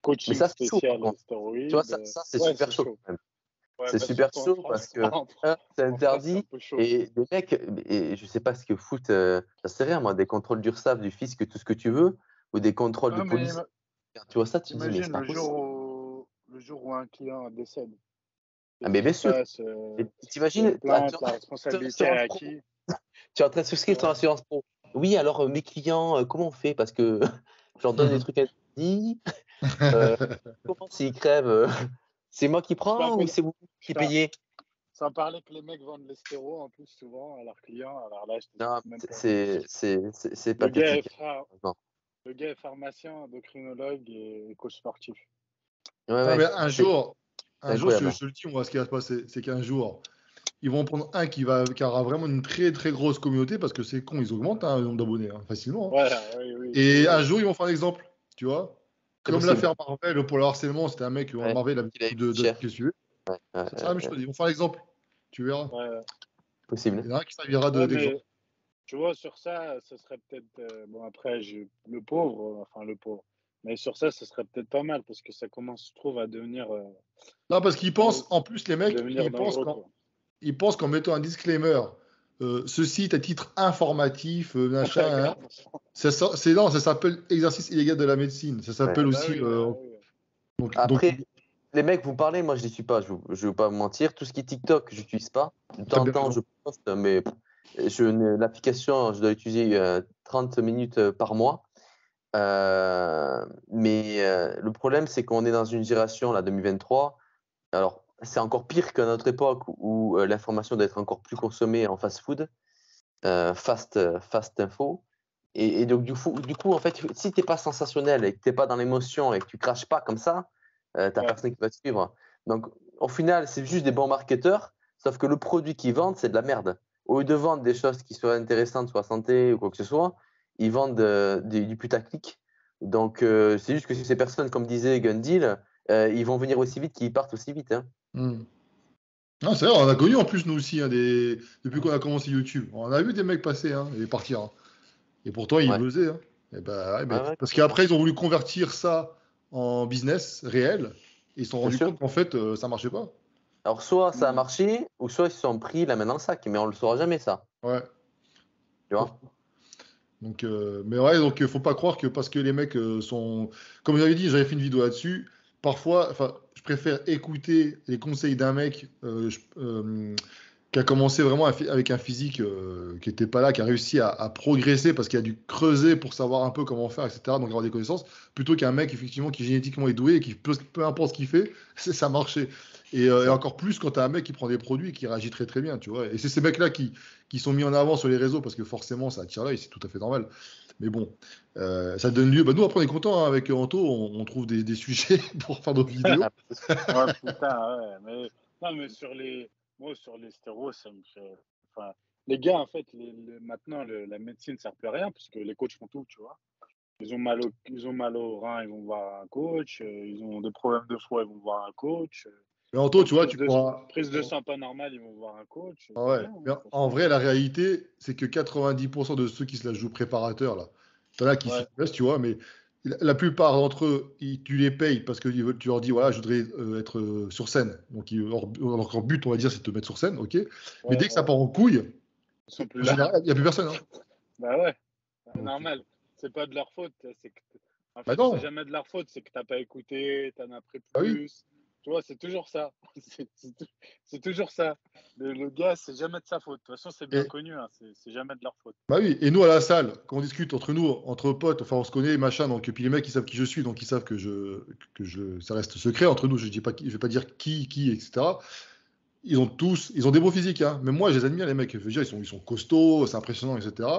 coaching spécial stéroïdes. Tu vois, ça c'est super chaud. C'est super chaud parce que c'est interdit. Et les mecs, je sais pas ce que foutent, ça sert à rien, moi, des contrôles d'URSSAF, du fisc, tout ce que tu veux, ou des contrôles de police. Tu vois ça, tu dis, mais c'est pas possible. Le jour où un client décède. Mais bien sûr. T'imagines, la responsabilité à qui? Tu es en train de souscrire ton assurance pro. Oui, alors mes clients, comment on fait? Parce que je leur donne des trucs à dire. Comment s'ils crèvent? C'est moi qui prends ou c'est vous qui payez? Sans parler que les mecs vendent les stéros en plus souvent à leurs clients. Alors là, c'est pathétique. Le gars est pharmacien, endocrinologue et coach sportif. Mais un jour, je te le dis, on voit ce qui va se passer. C'est qu'un jour, ils vont prendre un qui aura vraiment une très très grosse communauté parce que c'est con, ils augmentent le nombre d'abonnés facilement. Oui. Et un jour, ils vont faire un exemple, tu vois. Comme l'affaire Marvel pour le harcèlement, c'était un mec Marvel avait beaucoup de suivre. C'est la même chose, ils vont faire l'exemple, tu verras. Possible. Il y en a un qui servira d'exemple. Tu vois, sur ça, ce serait peut-être. Bon, après, le pauvre. Mais sur ça, ce serait peut-être pas mal parce que ça commence, je trouve, à devenir. Non, parce qu'ils pensent, en plus, les mecs, ils pensent qu'en mettant un disclaimer, ce site à titre informatif, machin, ça s'appelle exercice illégal de la médecine. Ça s'appelle aussi. Après, les mecs, vous parlez, moi je ne les suis pas, je ne vais pas me mentir. Tout ce qui est TikTok, je n'utilise pas. De temps en temps, je poste, mais l'application, je dois l'utiliser 30 minutes par mois. Mais le problème, c'est qu'on est dans une génération, là, 2023. Alors, c'est encore pire qu'à notre époque où l'information doit être encore plus consommée en fast-food, fast info. Et donc, du coup, en fait, si tu n'es pas sensationnel et que tu n'es pas dans l'émotion et que tu craches pas comme ça, tu n'as personne qui va te suivre. Donc, au final, c'est juste des bons marketeurs, sauf que le produit qu'ils vendent, c'est de la merde. Au lieu de vendre des choses qui soient intéressantes sur la santé ou quoi que ce soit, ils vendent du putaclic. Donc, c'est juste que ces personnes, comme disait Gundil, ils vont venir aussi vite qu'ils partent aussi vite. Hein. Non, c'est vrai, on a connu en plus nous aussi, depuis qu'on a commencé YouTube. On a vu des mecs passer et partir. Hein. Et pourtant, ils buzzaient. Hein. Parce qu'après, ils ont voulu convertir ça en business réel. Et ils se sont rendus compte qu'en fait, ça marchait pas. Alors, soit ça a marché, ou soit ils se sont pris la main dans le sac. Mais on le saura jamais, ça. Ouais. Tu vois. Donc, donc faut pas croire que parce que les mecs sont. Comme j'avais dit, j'avais fait une vidéo là-dessus. Parfois, je préfère écouter les conseils d'un mec qui a commencé vraiment avec un physique qui n'était pas là, qui a réussi à progresser parce qu'il a dû creuser pour savoir un peu comment faire, etc. Donc avoir des connaissances, plutôt qu'un mec effectivement qui génétiquement est doué et qui peu importe ce qu'il fait, ça marchait. Et encore plus quand tu as un mec qui prend des produits et qui réagit très très bien, tu vois. Et c'est ces mecs-là qui sont mis en avant sur les réseaux parce que forcément ça attire l'œil, c'est tout à fait normal. Mais bon, ça donne lieu. Nous après on est content avec Anto, on trouve des sujets pour faire nos vidéos. Ouais, putain, ouais. Non, mais sur les stéros, ça me fait. Enfin, les gars, en fait, maintenant, la médecine ne sert plus à rien parce que les coachs font tout, tu vois. Ils ont mal au rein, ils vont voir un coach. Ils ont des problèmes de foie, ils vont voir un coach. Mais Anto, tu vois, tu pourras. Prise de sang pas normale, ils vont voir un coach. Ah ouais. Mais en vrai, la réalité, c'est que 90% de ceux qui se la jouent préparateurs, là, t'en as qui s'y connaissent, tu vois, mais la plupart d'entre eux, tu les payes parce que tu leur dis, voilà, je voudrais être sur scène. Donc, leur but, on va dire, c'est de te mettre sur scène, ok. Mais dès que ça part en couille, il n'y a plus personne. Hein. Bah ouais, normal. C'est pas de leur faute. En fait, c'est jamais de leur faute. C'est que t'as pas écouté, t'en as pris plus. Ah oui. Tu vois, c'est toujours ça. C'est toujours ça. Le gars, c'est jamais de sa faute. De toute façon, c'est bien connu. Hein. C'est jamais de leur faute. Bah oui. Et nous, à la salle, quand on discute entre nous, entre potes, enfin, on se connaît, machin. Donc, puis les mecs, ils savent qui je suis, donc ils savent que ça reste secret entre nous. Je vais pas dire qui, etc. Ils ont des beaux physiques. Hein. Mais moi, je les admire, les mecs. Je veux dire, ils sont costauds, c'est impressionnant, etc.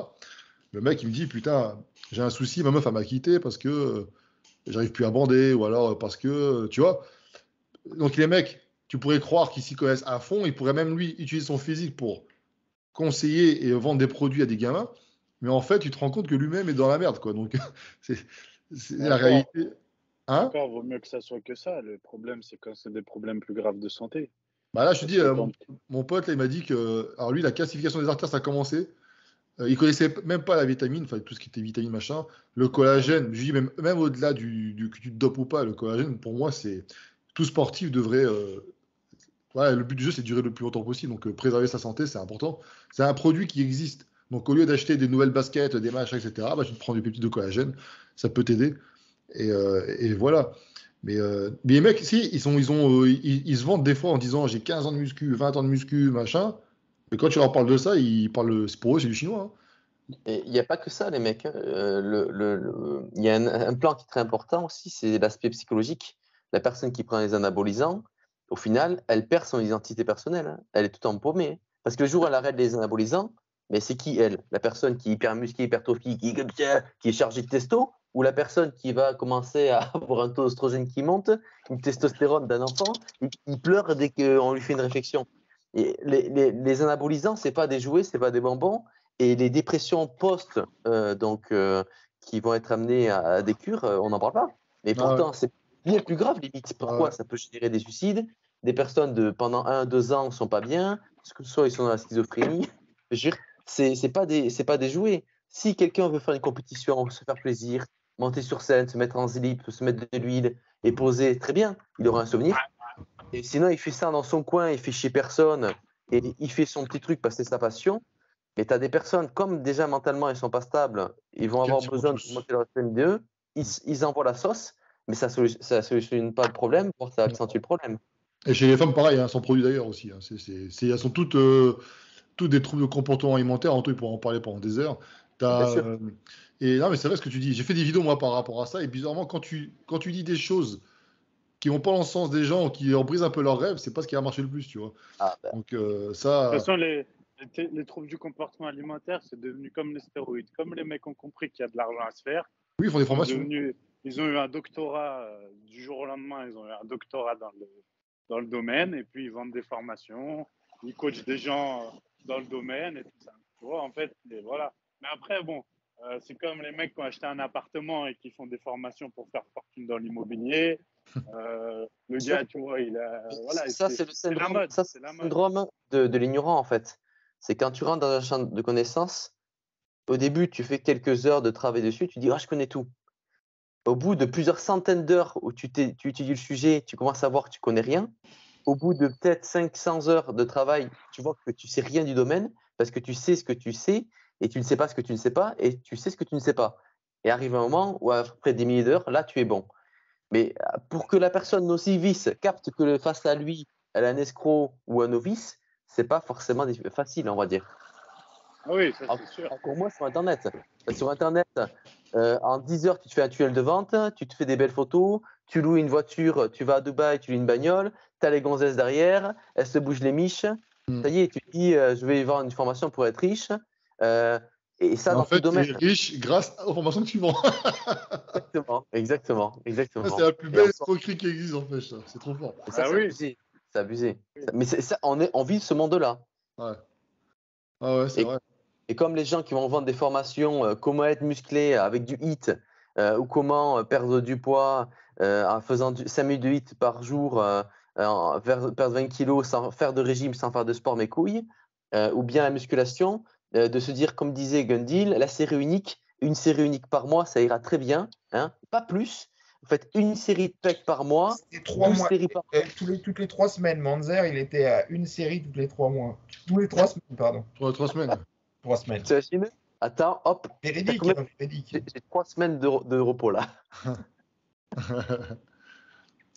Le mec, il me dit, putain, j'ai un souci, ma meuf, elle m'a quitté parce que j'arrive plus à bander, ou alors parce que, tu vois. Donc les mecs, tu pourrais croire qu'ils s'y connaissent à fond, il pourrait même lui utiliser son physique pour conseiller et vendre des produits à des gamins, mais en fait, tu te rends compte que lui-même est dans la merde, quoi. Donc c'est la réalité. Hein, encore, vaut mieux que ça soit que ça. Le problème, c'est quand c'est des problèmes plus graves de santé. Bah là, je te dis, mon pote, là, il m'a dit que, alors lui, la calcification des artères, ça a commencé. Il connaissait même pas la vitamine, enfin tout ce qui était vitamine, machin. Le collagène, je dis même au-delà que tu te dopes ou pas, le collagène, pour moi, c'est tout sportif devrait. Voilà, le but du jeu, c'est de durer le plus longtemps possible. Donc, préserver sa santé, c'est important. C'est un produit qui existe. Donc, au lieu d'acheter des nouvelles baskets, des machins, etc., bah, tu te prends du peptide de collagène. Ça peut t'aider. Et voilà. Mais les mecs, si, ils se vendent des fois en disant j'ai 15 ans de muscu, 20 ans de muscu, machin. Mais quand tu leur parles de ça, c'est pour eux, c'est du chinois. Hein. Et il n'y a pas que ça, les mecs. Hein. Il y a un plan qui est très important aussi, c'est l'aspect psychologique. La personne qui prend les anabolisants, au final, elle perd son identité personnelle. Hein. Elle est tout empaumée. Parce que le jour où elle arrête les anabolisants, mais c'est qui elle? La personne qui est hyper musclée, hypertrophie, qui est chargée de testo, ou la personne qui va commencer à avoir un taux d'oestrogène qui monte, une testostérone d'un enfant, il pleure dès qu'on lui fait une réflexion. Et les anabolisants, c'est pas des jouets, c'est pas des bonbons. Et les dépressions qui vont être amenées à des cures, on n'en parle pas. Mais pourtant, c'est bien plus grave, limite. Pourquoi? Ça peut générer des suicides. Des personnes pendant 1-2 ans ne sont pas bien, parce que soit ils sont dans la schizophrénie. Je veux dire, c'est pas des jouets. Si quelqu'un veut faire une compétition, se faire plaisir, monter sur scène, se mettre en slip, se mettre de l'huile et poser, très bien, il aura un souvenir. Et sinon, il fait ça dans son coin, il fait chier personne, et il fait son petit truc parce que c'est sa passion. Et tu as des personnes, comme déjà mentalement ils ne sont pas stables, ils vont avoir besoin de monter leur FMDE, ils envoient la sauce, mais ça ne solutionne pas le problème, voire ça accentue le problème. Et chez les femmes, pareil, hein, sans produit d'ailleurs aussi. Hein. Elles sont toutes des troubles de comportement alimentaire. Anto, il pourra en parler pendant des heures. Et non, mais c'est vrai ce que tu dis. J'ai fait des vidéos, moi, par rapport à ça. Et bizarrement, quand tu dis des choses qui vont pas dans le sens des gens, qui en brisent un peu leurs rêves, c'est pas ce qui va marcher le plus, tu vois. Ah, ben. Donc De toute façon, les troubles du comportement alimentaire, c'est devenu comme les stéroïdes. Comme les mecs ont compris qu'il y a de l'argent à se faire, oui, ils font des formations. Ils ont eu un doctorat du jour au lendemain, ils ont eu un doctorat dans le domaine, et puis ils vendent des formations, ils coachent des gens dans le domaine et tout ça. Tu vois, en fait, et voilà. Mais après, bon, c'est comme les mecs qui ont acheté un appartement et qui font des formations pour faire fortune dans l'immobilier. Le gars, tu vois, il a. Voilà, Ça, c'est le la syndrome, mode. ça, c'est le syndrome de l'ignorant, en fait. C'est quand tu rentres dans un champ de connaissances, au début, tu fais quelques heures de travail dessus, tu dis, je connais tout. Au bout de plusieurs centaines d'heures où tu étudies le sujet, tu commences à voir que tu connais rien. Au bout de peut-être 500 heures de travail, tu vois que tu sais rien du domaine parce que tu sais ce que tu sais et tu ne sais pas ce que tu ne sais pas et tu sais ce que tu ne sais pas. Et arrive un moment où, après des milliers d'heures, là, tu es bon. Mais pour que la personne novice capte que face à lui, elle a un escroc ou un novice, c'est pas forcément facile, on va dire. Ah oui, ça c'est sûr. Encore moins sur Internet. Sur Internet, en 10 heures, tu te fais un tunnel de vente, tu te fais des belles photos, tu loues une voiture, tu vas à Dubaï, tu loues une bagnole, tu as les gonzesses derrière, elles se bougent les miches. Ça y est, tu te dis, je vais vendre une formation pour être riche. Et ça, dans tout domaine. En fait, tu es riche grâce aux formations que tu vends. Exactement. C'est la plus belle escroquerie qui existe, en fait. C'est trop fort. Et ça, c'est abusé. Oui. Mais ça, on vit ce monde-là. Ouais. Ah ouais, c'est vrai. Et comme les gens qui vont vendre des formations, comment être musclé avec du HIIT ou comment perdre du poids en faisant 5 minutes de HIIT par jour, perdre 20 kilos sans faire de régime, sans faire de sport, mes couilles, ou bien la musculation, de se dire, comme disait Gundil, la série unique, une série unique par mois, ça ira très bien, hein, pas plus. Vous faites une série de pecs par mois, 12 séries par mois. Toutes les 3 semaines, Manzer, il était à une série toutes les 3 mois. Tous les 3 semaines, pardon. 3 semaines. 3 semaines. T'imagines ? Attends, hop. Véridique. J'ai 3 semaines de repos là.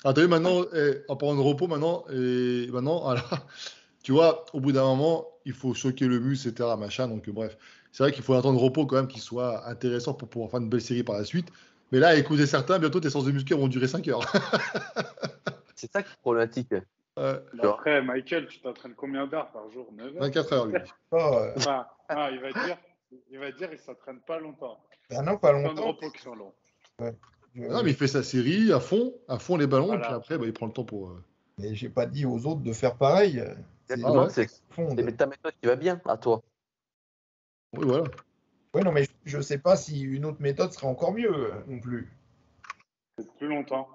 Ah, t'as vu maintenant, en parlant de repos maintenant, alors, tu vois, au bout d'un moment, il faut choquer le muscle, etc. Machin, donc bref. C'est vrai qu'il faut un temps de repos quand même qui soit intéressant pour pouvoir faire une belle série par la suite. Mais là, écoutez certains, bientôt tes séances de muscu vont durer 5 heures. C'est ça qui est problématique. Après, Michael, tu t'entraînes combien d'heures par jour? 9 heures 24 heures, lui. Il va dire il s'entraîne pas longtemps. Non, pas longtemps. Temps de repos qui sont longs. Ouais. Non, mais il fait sa série à fond les ballons, et puis après, il prend le temps pour. Mais j'ai pas dit aux autres de faire pareil. Exactement, c'est ta méthode qui va bien à toi. Oui, voilà. Oui, non, mais je sais pas si une autre méthode serait encore mieux non plus. C'est plus longtemps.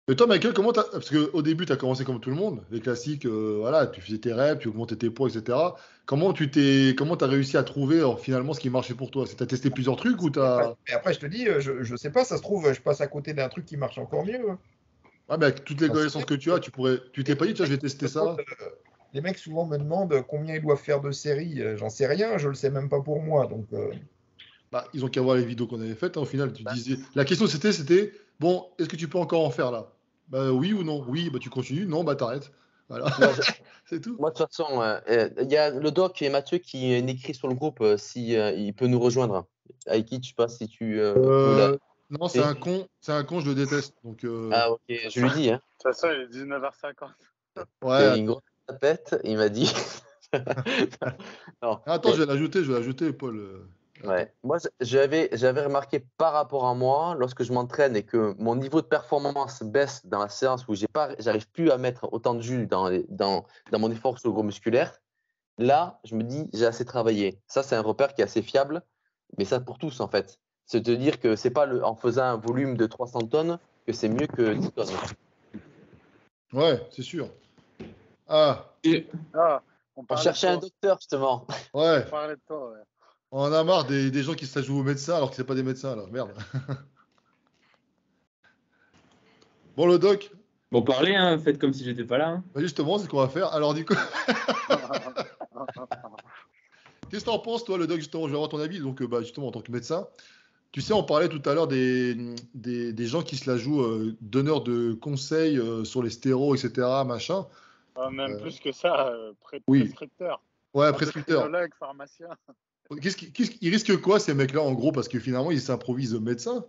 Mais toi, Michael, parce qu'au début, tu as commencé comme tout le monde, les classiques, voilà, tu faisais tes reps, tu augmentais tes poids, etc. Comment tu as réussi à trouver finalement ce qui marchait pour toi? Tu as testé plusieurs trucs ou t'as. Mais après, je te dis, je sais pas, ça se trouve, je passe à côté d'un truc qui marche encore mieux. Ah, mais avec toutes les connaissances que tu as, tu t'es pas dit, tiens, je vais tester ça. Les mecs souvent me demandent combien ils doivent faire de séries. J'en sais rien, je le sais même pas pour moi. Donc, ils ont qu'à voir les vidéos qu'on avait faites. Au final, tu disais. La question c'était, bon, est-ce que tu peux encore en faire là? Oui ou non? Oui, tu continues. Non, t'arrêtes. Voilà. C'est tout. Moi, de toute façon, il y a le doc et Mathieu qui écrit sur le groupe si il peut nous rejoindre. Avec qui, je sais pas si tu. Non, c'est un con, je le déteste. Donc, Ah, ok, je lui dis. Hein. De toute façon, il est 19h50. Ouais. Une grosse tapette, il m'a dit. Non, attends, je vais l'ajouter, Paul. Ouais. Moi, j'avais remarqué par rapport à moi, lorsque je m'entraîne et que mon niveau de performance baisse dans la séance où j'arrive plus à mettre autant de jus dans mon effort sur le gros musculaire, là, je me dis, j'ai assez travaillé. Ça, c'est un repère qui est assez fiable, mais ça pour tous, en fait. C'est de dire que c'est pas en faisant un volume de 300 tonnes que c'est mieux que 10 tonnes. Ouais, c'est sûr. On cherchait un docteur, justement. Ouais. On parlait de toi, ouais. On en a marre des gens qui se la jouent aux médecins alors que c'est pas des médecins, là. Merde. Bon, le doc. Bon, parlez, hein, faites comme si j'étais pas là. Hein. Justement, c'est ce qu'on va faire. Alors, du coup. Qu'est-ce que t'en penses, toi, le doc, justement? Je vais avoir ton avis. Donc, justement, en tant que médecin, tu sais, on parlait tout à l'heure des gens qui se la jouent donneurs de conseils sur les stéros, etc., machin. Même plus que ça, prescripteur. Ouais, prescripteur. Endocrinologue, pharmacien. Ils risquent quoi, ces mecs-là, en gros, parce que finalement, ils s'improvisent médecins?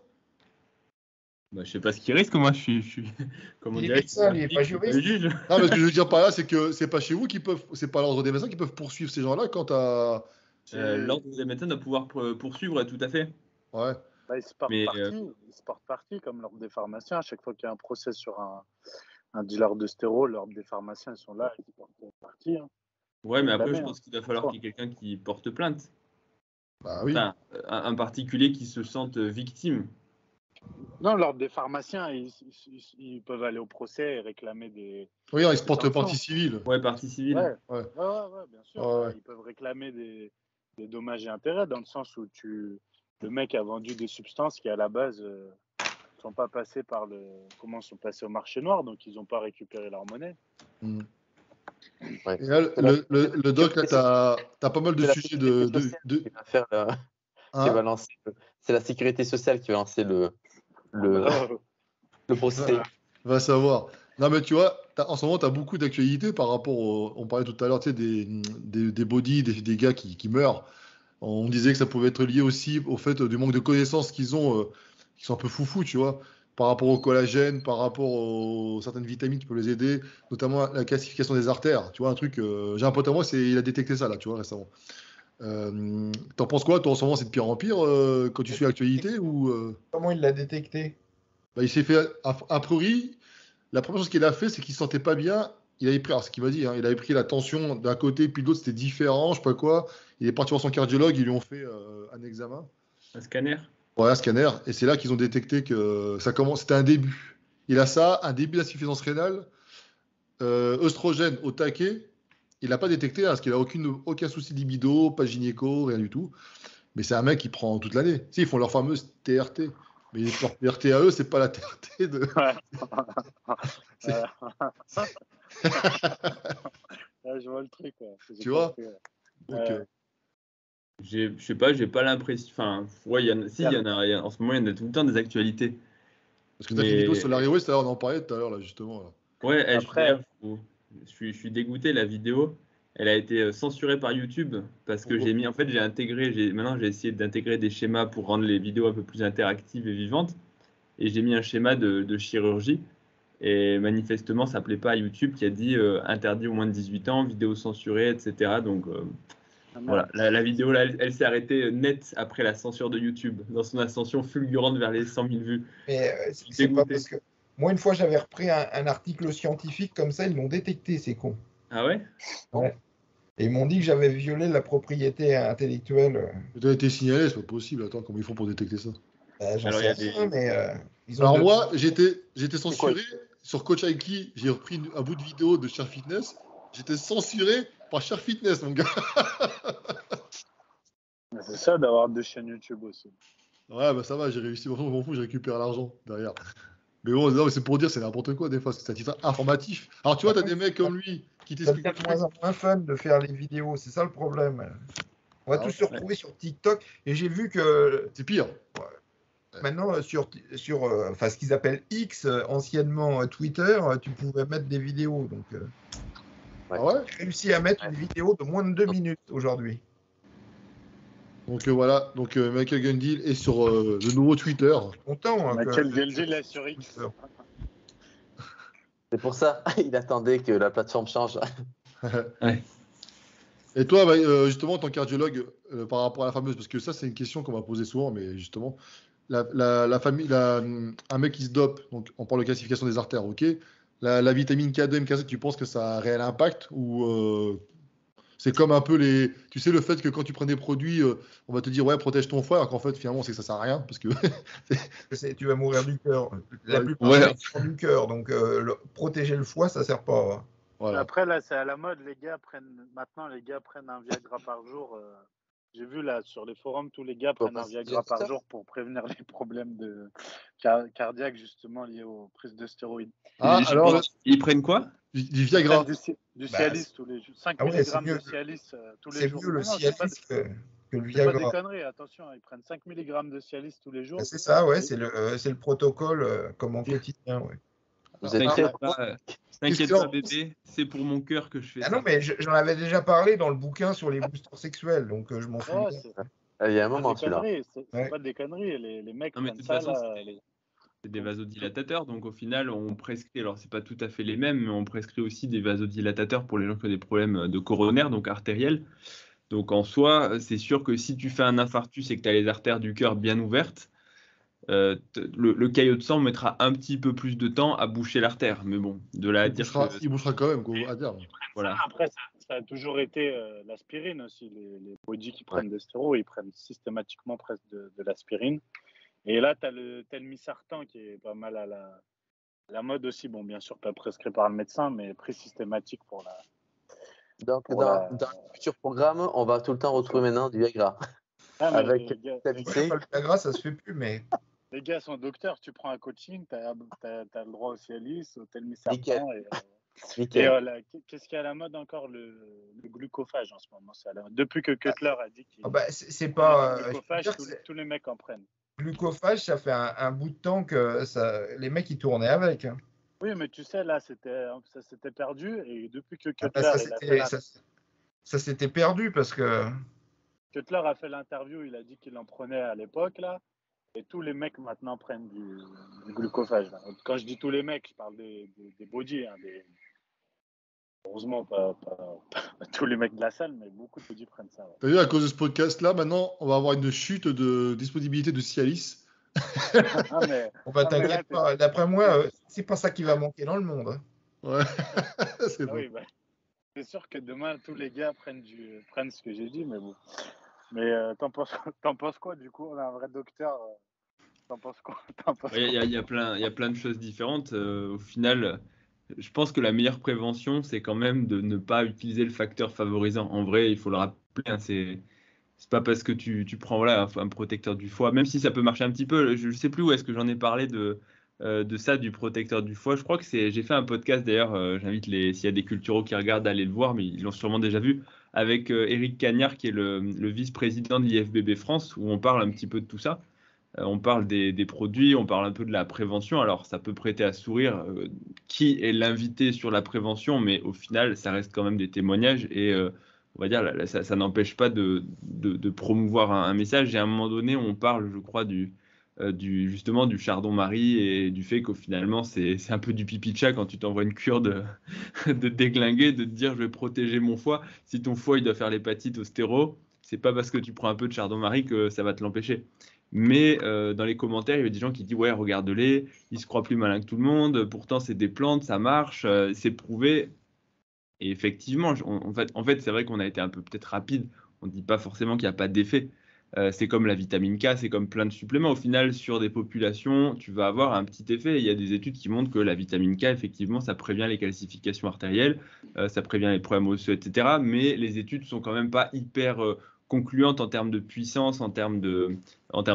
Bah, je sais pas ce qu'il risque, moi je suis comment Il dire, est ça, il est pas juriste. juge. Non, mais ce que je veux dire par là, c'est que c'est pas chez vous c'est pas l'ordre des médecins qui peuvent poursuivre ces gens-là quand t'as. L'ordre des médecins doit pouvoir poursuivre, tout à fait. Ouais. Bah, ils se portent partie comme l'ordre des pharmaciens. À chaque fois qu'il y a un procès sur un dealer de stéro, l'ordre des pharmaciens, ils sont là, ils se portent partie. Hein. Ouais, mais après, je pense qu'il va falloir qu'il y ait quelqu'un qui porte plainte. Bah oui. Enfin, un particulier qui se sente victime. Non, l'ordre des pharmaciens, ils peuvent aller au procès et réclamer des. Oui, ils se portent partie civile. Ouais, partie civile. Ouais, bien sûr. Ouais. Ils peuvent réclamer des dommages et intérêts dans le sens où le mec a vendu des substances qui, à la base, sont pas passées sont passées au marché noir, donc ils n'ont pas récupéré leur monnaie. Ouais. Et là, le doc, là, t'as pas mal de sujets de... C'est la sécurité sociale qui va lancer le procès. Va savoir. Non, mais tu vois, en ce moment, tu as beaucoup d'actualités par rapport on parlait tout à l'heure, tu sais, des bodies, des gars qui meurent. On disait que ça pouvait être lié aussi au fait du manque de connaissances qu'ils ont, qui sont un peu foufous, tu vois, par rapport au collagène, par rapport aux certaines vitamines qui peuvent les aider, notamment la calcification des artères. Tu vois, un truc, j'ai un pote à moi, il a détecté ça, là, tu vois, récemment. T'en penses quoi, toi, en ce moment, c'est de pire en pire quand tu suis l'actualité ou Comment il l'a détecté? Il s'est fait, a priori, la première chose qu'il a fait, c'est qu'il se sentait pas bien. Il avait pris, alors ce qu'il m'a dit, il avait pris la tension d'un côté, puis de l'autre, c'était différent, je sais pas quoi. Il est parti voir son cardiologue, ils lui ont fait un examen. Un scanner? Ouais, un scanner. Et c'est là qu'ils ont détecté que ça commence. C'était un début. Il a ça, un début d'insuffisance rénale, œstrogène au taquet. Il n'a pas détecté parce qu'il n'a aucun souci de libido, pas gynéco, rien du tout. Mais c'est un mec qui prend toute l'année. Si, ils font leur fameuse TRT. Mais leur TRT à eux, c'est pas la TRT de. Je vois le truc. Tu vois je sais pas, j'ai pas l'impression. Enfin, ouais, en ce moment, il y en a tout le temps des actualités. Parce que tu as fait une vidéo sur Larry West, on en parlait tout à l'heure, là, justement. Là. Ouais, je suis dégoûté, la vidéo. Elle a été censurée par YouTube parce que maintenant j'ai essayé d'intégrer des schémas pour rendre les vidéos un peu plus interactives et vivantes. Et j'ai mis un schéma de chirurgie. Et manifestement, ça ne plaît pas à YouTube qui a dit interdit aux moins de 18 ans, vidéo censurée, etc. Donc voilà, la vidéo là, elle s'est arrêtée net après la censure de YouTube, dans son ascension fulgurante vers les 100 000 vues. Mais c'est pas parce que. Moi, une fois, j'avais repris un article scientifique comme ça, ils l'ont détecté, ces cons. Ah ouais? Ouais. Et ils m'ont dit que j'avais violé la propriété intellectuelle. Tu as été signalé, c'est pas possible. Attends, comment ils font pour détecter ça? J'en sais rien, mais alors moi, j'étais censuré sur Coach Aiki. J'ai repris un bout de vidéo de Cher Fitness. J'étais censuré par Cher Fitness, mon gars. C'est ça d'avoir 2 chaînes YouTube aussi. Ouais, bah ça va, j'ai réussi. Je m'en fous, je récupère l'argent derrière. Mais bon, c'est pour dire, c'est n'importe quoi des fois. C'est un titre informatif. Alors tu vois, t'as des mecs comme lui qui t'expliquent. C'est de moins en moins fun de faire les vidéos. C'est ça le problème. On va tous se retrouver sur TikTok. Et j'ai vu que. C'est pire. Maintenant, sur ce qu'ils appellent X, anciennement Twitter, tu pouvais mettre des vidéos. Donc, j'ai réussi à mettre une vidéo de moins de 2 minutes aujourd'hui. Donc voilà, Michael Gundil est sur le nouveau Twitter. Content. Michael Gundil est sur X. C'est pour ça, il attendait que la plateforme change. Ouais. Et toi, justement, en tant que cardiologue, par rapport à la fameuse, parce que ça, c'est une question qu'on m'a posée souvent, mais justement, la famille, un mec qui se dope, donc on parle de calcification des artères, ok. La vitamine K2, MK7, tu penses que ça a un réel impact ou c'est comme un peu tu sais, le fait que quand tu prends des produits, on va te dire ouais, protège ton foie, alors qu'en fait, finalement, c'est que ça sert à rien parce que tu vas mourir du cœur. La plupart meurent du cœur, donc protéger le foie, ça sert pas. Hein. Voilà. Après, là, c'est à la mode. Les gars prennent un Viagra par jour. J'ai vu là sur les forums, tous les gars prennent un Viagra par jour pour prévenir les problèmes cardiaques justement liés aux prises de stéroïdes. Ah, alors ils prennent quoi? Du Viagra. Du Cialis tous les jours. 5 mg de Cialis tous les jours. C'est mieux le Cialis que le Viagra. C'est pas des conneries, attention, ils prennent 5 mg de Cialis tous les jours. C'est ça, ouais, c'est le protocole comme en quotidien, ouais. T'inquiète pas, bébé, c'est pour mon cœur que je fais ça. Non, mais j'en avais déjà parlé dans le bouquin sur les boosters sexuels, donc je m'en fous. Il y a un moment, c'est pas des conneries, les mecs prennent ça là. C'est des vasodilatateurs, donc au final, on prescrit, alors c'est pas tout à fait les mêmes, mais on prescrit aussi des vasodilatateurs pour les gens qui ont des problèmes de coronaire, donc artériels. Donc en soi, c'est sûr que si tu fais un infarctus et que tu as les artères du cœur bien ouvertes, le caillot de sang mettra un petit peu plus de temps à boucher l'artère. Mais bon, de là à dire que... Il bouchera quand même, à terme. Voilà. Après, ça a toujours été l'aspirine aussi. Les body qui prennent des stéroïdes, ils prennent systématiquement presque de l'aspirine. Et là, tu as le telmisartan qui est pas mal à la mode aussi. Bon, bien sûr, pas prescrit par le médecin, mais pris systématique pour la... Donc, dans le futur programme, on va tout le temps retrouver maintenant du Viagra. Avec le Viagra, ça se fait plus, mais... Les gars sont docteurs, tu prends un coaching, tu as le droit au Cialis, au telmisartan. Et qu'est-ce qu'il y a à la mode encore? Le glucophage en ce moment. Depuis que Cutler a dit qu'il c'est pas le glucophage, tous les mecs en prennent. Glucophage, ça fait un bout de temps que les mecs ils tournaient avec. Oui, mais tu sais, là, ça s'était perdu. Et depuis que Cutler ça s'était perdu parce que Cutler a fait l'interview, il a dit qu'il en prenait à l'époque, là. Et tous les mecs maintenant prennent du glucophage. Là. Quand je dis tous les mecs, je parle des body. Hein, heureusement, pas tous les mecs de la salle, mais beaucoup de body prennent ça. Ouais. T'as vu, à cause de ce podcast-là, maintenant, on va avoir une chute de disponibilité de Cialis. T'inquiète pas. D'après moi, c'est pas ça qui va manquer dans le monde. Hein. Ouais, c'est bon. Oui, c'est sûr que demain, tous les gars prennent ce que j'ai dit, mais bon. Mais t'en penses quoi, du coup? On a un vrai docteur. T'en penses quoi? Il y a plein de choses différentes. Au final, je pense que la meilleure prévention, c'est quand même de ne pas utiliser le facteur favorisant. En vrai, il faut le rappeler, hein, c'est pas parce que tu prends un protecteur du foie, même si ça peut marcher un petit peu. Je ne sais plus où est-ce que j'en ai parlé de ça, du protecteur du foie. Je crois que j'ai fait un podcast d'ailleurs. J'invite s'il y a des culturaux qui regardent à aller le voir, mais ils l'ont sûrement déjà vu, avec Éric Cagnard, qui est le vice-président de l'IFBB France, où on parle un petit peu de tout ça. On parle des produits, on parle un peu de la prévention. Alors, ça peut prêter à sourire qui est l'invité sur la prévention, mais au final, ça reste quand même des témoignages et on va dire, ça n'empêche pas de promouvoir un message. Et à un moment donné, on parle, je crois, justement du chardon-marie et du fait qu'au finalement, c'est un peu du pipi de chat quand tu t'envoies une cure de déglinguer, de te dire je vais protéger mon foie. Si ton foie il doit faire l'hépatite au stéro, c'est pas parce que tu prends un peu de chardon-marie que ça va te l'empêcher. Mais dans les commentaires, il y a des gens qui disent ouais, regarde-les, ils se croient plus malins que tout le monde, pourtant c'est des plantes, ça marche, c'est prouvé. Et effectivement, en fait c'est vrai qu'on a été un peu peut-être rapide, on ne dit pas forcément qu'il n'y a pas d'effet. C'est comme la vitamine K, c'est comme plein de suppléments. Au final, sur des populations, tu vas avoir un petit effet. Il y a des études qui montrent que la vitamine K, effectivement, ça prévient les calcifications artérielles, ça prévient les problèmes osseux, etc. Mais les études sont quand même pas hyper concluante en termes de puissance, en termes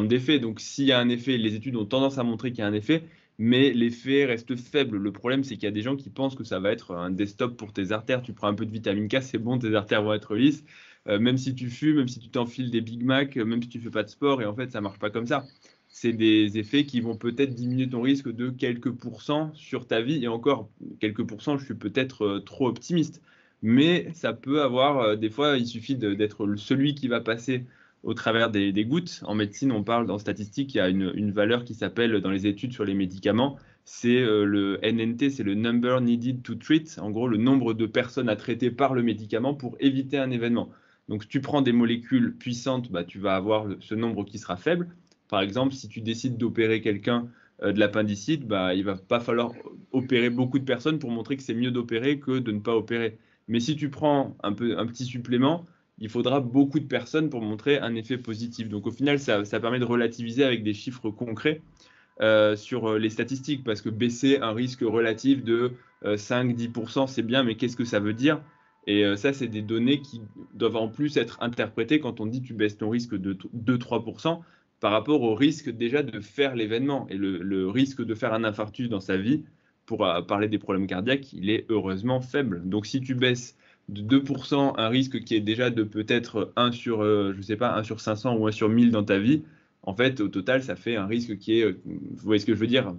d'effet. Donc, s'il y a un effet, les études ont tendance à montrer qu'il y a un effet, mais l'effet reste faible. Le problème, c'est qu'il y a des gens qui pensent que ça va être un desktop pour tes artères. Tu prends un peu de vitamine K, c'est bon, tes artères vont être lisses. Même si tu fumes, même si tu t'enfiles des Big Mac, même si tu fais pas de sport, et en fait, ça marche pas comme ça. C'est des effets qui vont peut-être diminuer ton risque de quelques pourcents sur ta vie. Et encore, quelques pourcents, je suis peut-être trop optimiste. Mais ça peut avoir, des fois, il suffit d'être celui qui va passer au travers des gouttes. En médecine, on parle, en statistique, il y a une valeur qui s'appelle, dans les études sur les médicaments, c'est le NNT, c'est le Number Needed to Treat, en gros le nombre de personnes à traiter par le médicament pour éviter un événement. Donc si tu prends des molécules puissantes, tu vas avoir ce nombre qui sera faible. Par exemple, si tu décides d'opérer quelqu'un de l'appendicite, il va pas falloir opérer beaucoup de personnes pour montrer que c'est mieux d'opérer que de ne pas opérer. Mais si tu prends un petit supplément, il faudra beaucoup de personnes pour montrer un effet positif. Donc au final, ça permet de relativiser avec des chiffres concrets sur les statistiques, parce que baisser un risque relatif de 5-10%, c'est bien, mais qu'est-ce que ça veut dire? Et ça, c'est des données qui doivent en plus être interprétées quand on dit tu baisses ton risque de 2-3% par rapport au risque déjà de faire l'événement. Et le risque de faire un infarctus dans sa vie, pour parler des problèmes cardiaques, il est heureusement faible. Donc si tu baisses de 2% un risque qui est déjà de peut-être 1 sur 500 ou 1 sur 1000 dans ta vie, en fait, au total, ça fait un risque qui est... Vous voyez ce que je veux dire?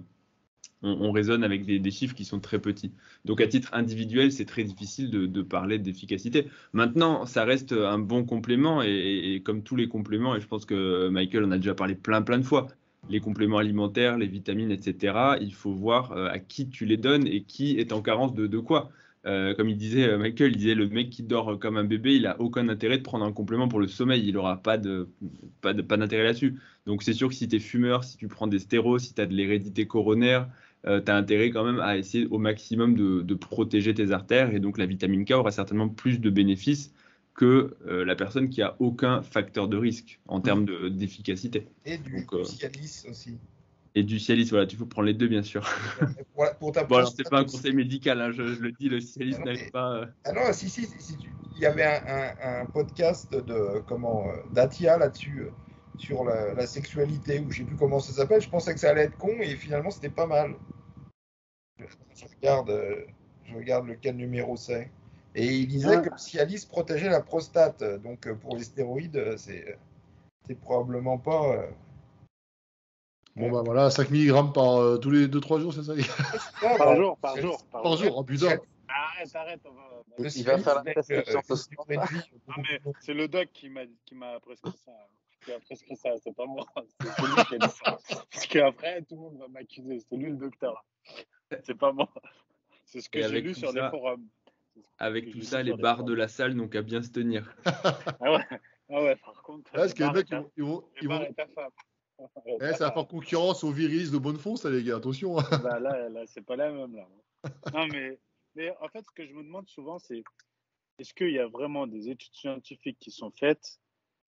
On raisonne avec des chiffres qui sont très petits. Donc à titre individuel, c'est très difficile de parler d'efficacité. Maintenant, ça reste un bon complément, et comme tous les compléments, et je pense que Michael en a déjà parlé plein de fois, les compléments alimentaires, les vitamines, etc., il faut voir à qui tu les donnes et qui est en carence de quoi. Comme il disait, Michael, il disait le mec qui dort comme un bébé, il n'a aucun intérêt de prendre un complément pour le sommeil, il n'aura pas d'intérêt là-dessus. Donc c'est sûr que si tu es fumeur, si tu prends des stérols, si tu as de l'hérédité coronaire, tu as intérêt quand même à essayer au maximum de protéger tes artères. Et donc la vitamine K aura certainement plus de bénéfices que la personne qui a aucun facteur de risque en termes d'efficacité. Et du Cialis aussi. Et du Cialis, voilà, tu faut prendre les deux, bien sûr. Pour ta bon, alors, c'est pas un conseil médical, hein, je le dis, le Cialis n'arrive pas. Ah non, il y avait un podcast d'Atia là-dessus, sur la sexualité, ou je sais plus comment ça s'appelle. Je pensais que ça allait être con, et finalement, c'était pas mal. Je regarde lequel numéro c'est. Et il disait que le Cialis protégeait la prostate. Donc, pour les stéroïdes, c'est probablement pas... Bon, bah voilà, 5 mg par tous les 2-3 jours, c'est ça? Par jour. Par jour, en putain. Arrête. Il va faire la prescription ce soir. C'est le doc qui m'a prescrit ça. Qui a prescrit ça, c'est pas moi. C'est lui qui a dit ça. Parce qu'après, tout le monde va m'accuser. C'est lui le docteur. C'est pas moi. C'est ce que j'ai lu sur les forums. Avec tout ça, les barres de la salle n'ont qu'à bien se tenir. Ah ouais, par contre. Parce que les mecs, ils vont. ta femme. Ça va faire concurrence aux viris de Bonnefond, ça, les gars, attention. Bah là, c'est pas la même, là. Non, mais en fait, ce que je me demande souvent, c'est est-ce qu'il y a vraiment des études scientifiques qui sont faites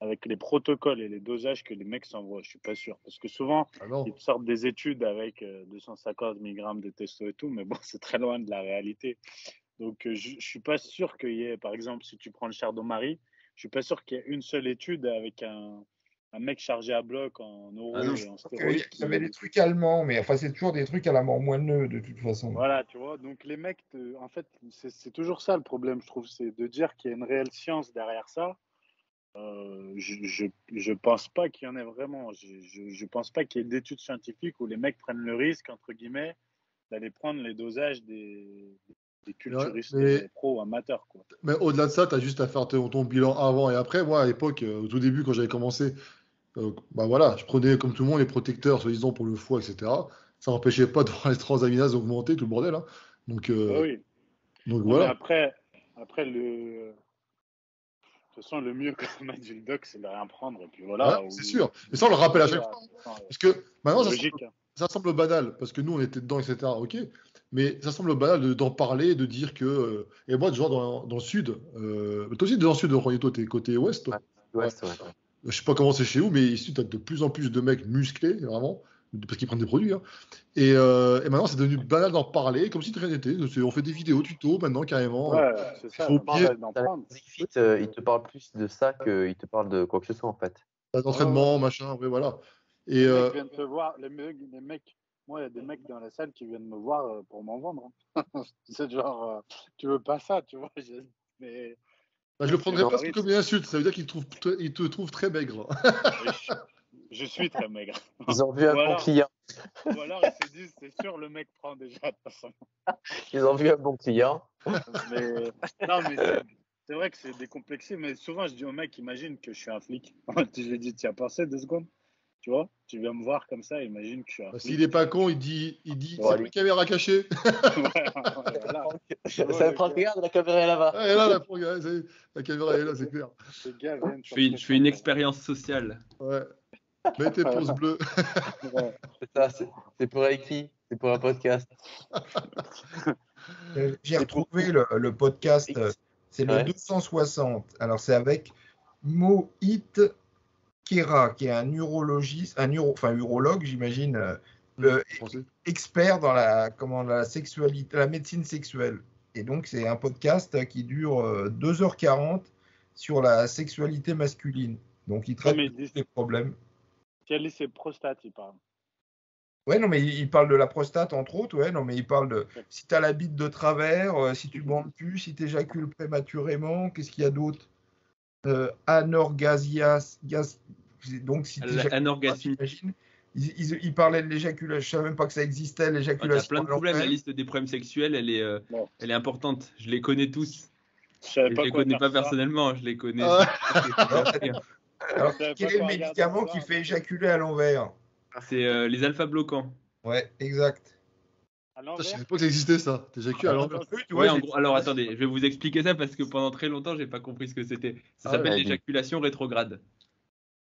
avec les protocoles et les dosages que les mecs s'envoient? Je suis pas sûr. Parce que souvent, ils sortent des études avec 250 mg de testo et tout, mais bon, c'est très loin de la réalité. Donc, je suis pas sûr qu'il y ait, par exemple, si tu prends le Chardomari, je suis pas sûr qu'il y ait une seule étude avec un mec chargé à bloc en euro et en stéroïdes. Il y avait des trucs allemands, mais enfin, c'est toujours des trucs à la mort moelleux de toute façon. Voilà, tu vois. Donc, les mecs, en fait, c'est toujours ça le problème, je trouve. C'est de dire qu'il y a une réelle science derrière ça. Je pense pas qu'il y en ait vraiment. Je pense pas qu'il y ait d'études scientifiques où les mecs prennent le risque, entre guillemets, d'aller prendre les dosages des culturistes pro amateurs, quoi. Mais au-delà de ça, tu as juste à faire ton bilan avant et après. Moi, à l'époque, au tout début, quand j'avais commencé, bah voilà, je prenais comme tout le monde les protecteurs, soi-disant pour le foie, etc. Ça n'empêchait pas de voir les transaminases augmenter, tout le bordel. Hein. Donc, oui. Donc voilà. Après, de toute façon, le mieux, comme m'a dit le doc, c'est de rien prendre. Et puis voilà. C'est sûr. Mais ça, on le rappelle à chaque fois. Parce que maintenant, ça semble banal, parce que nous, on était dedans, etc. Ok. Mais ça semble banal d'en parler, de dire que. Et moi, genre dans le sud, toi aussi, dans le sud, toi, t'es côté ouest, toi. Ouest, ouais. Je sais pas comment c'est chez vous, mais ici, tu as de plus en plus de mecs musclés, vraiment, parce qu'ils prennent des produits. Hein. Et maintenant, c'est devenu banal d'en parler, comme si de rien n'était. On fait des vidéos, tutos, maintenant, carrément. Ouais, c'est ça. Faut bien... Il te parle plus de ça qu'il te parle de quoi que ce soit, en fait. D'entraînement, machin, ouais, voilà. Et les mecs viennent te voir, les mecs, moi, il y a des mecs dans la salle qui viennent me voir pour m'en vendre. Hein. C'est genre, tu veux pas ça, tu vois. Mais... Bah, je le prendrais pas comme une insulte, ça veut dire qu'il te trouve très maigre. Je suis très maigre. Ils ont vu un bon client. Ou alors ils se disent, c'est sûr, le mec prend déjà de toute façon. Ils ont vu un bon client. Non, mais c'est vrai que c'est décomplexé, mais souvent je dis au mec, imagine que je suis un flic. Je lui dis, tu as pensé 2 secondes? Tu vois, tu viens me voir comme ça, imagine que je suis un flic. S'il est pas con, il dit c'est une caméra cachée. Ça va prendre, regarde, la caméra est là-bas. Ouais, là, la caméra est là, c'est clair. Je fais une expérience sociale. Ouais. Mets tes pouces bleus. C'est ça, c'est pour écrit, c'est pour un podcast. J'ai retrouvé le podcast, c'est le 260. Alors, c'est avec Mohit Khera, qui est un urologiste, urologue, j'imagine, expert dans la sexualité, la médecine sexuelle. Et donc, c'est un podcast qui dure 2h40 sur la sexualité masculine. Donc, il traite des problèmes. Cialis et prostate, il parle. Ouais, non, mais il parle de la prostate, entre autres. Ouais, non, mais il parle de si tu as la bite de travers, si tu bandes plus, si tu éjacules prématurément, qu'est-ce qu'il y a d'autre? Anorgasias. Donc, si tu anorgasmie. Il parlait de l'éjaculation. Je ne savais même pas que ça existait, l'éjaculation. Il y a plein de problèmes. La liste des problèmes sexuels, elle est importante. Je les connais tous. Je les connais pas personnellement, je les connais. Alors, quel est le médicament qui fait éjaculer à l'envers? C'est les alpha-bloquants. Ouais, exact. Je savais pas que ça existait, ça. T'éjacules à l'envers. Ouais, en gros, alors attendez, je vais vous expliquer ça parce que pendant très longtemps, j'ai pas compris ce que c'était. Ça s'appelle l'éjaculation rétrograde.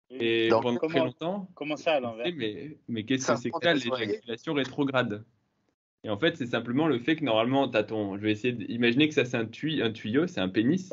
Et donc, pendant très longtemps, comment ça à l'envers? mais qu'est-ce que c'est que ça, l'éjaculation rétrograde? Et en fait, c'est simplement le fait que normalement, je vais essayer d'imaginer que ça, c'est un tuyau, c'est un pénis.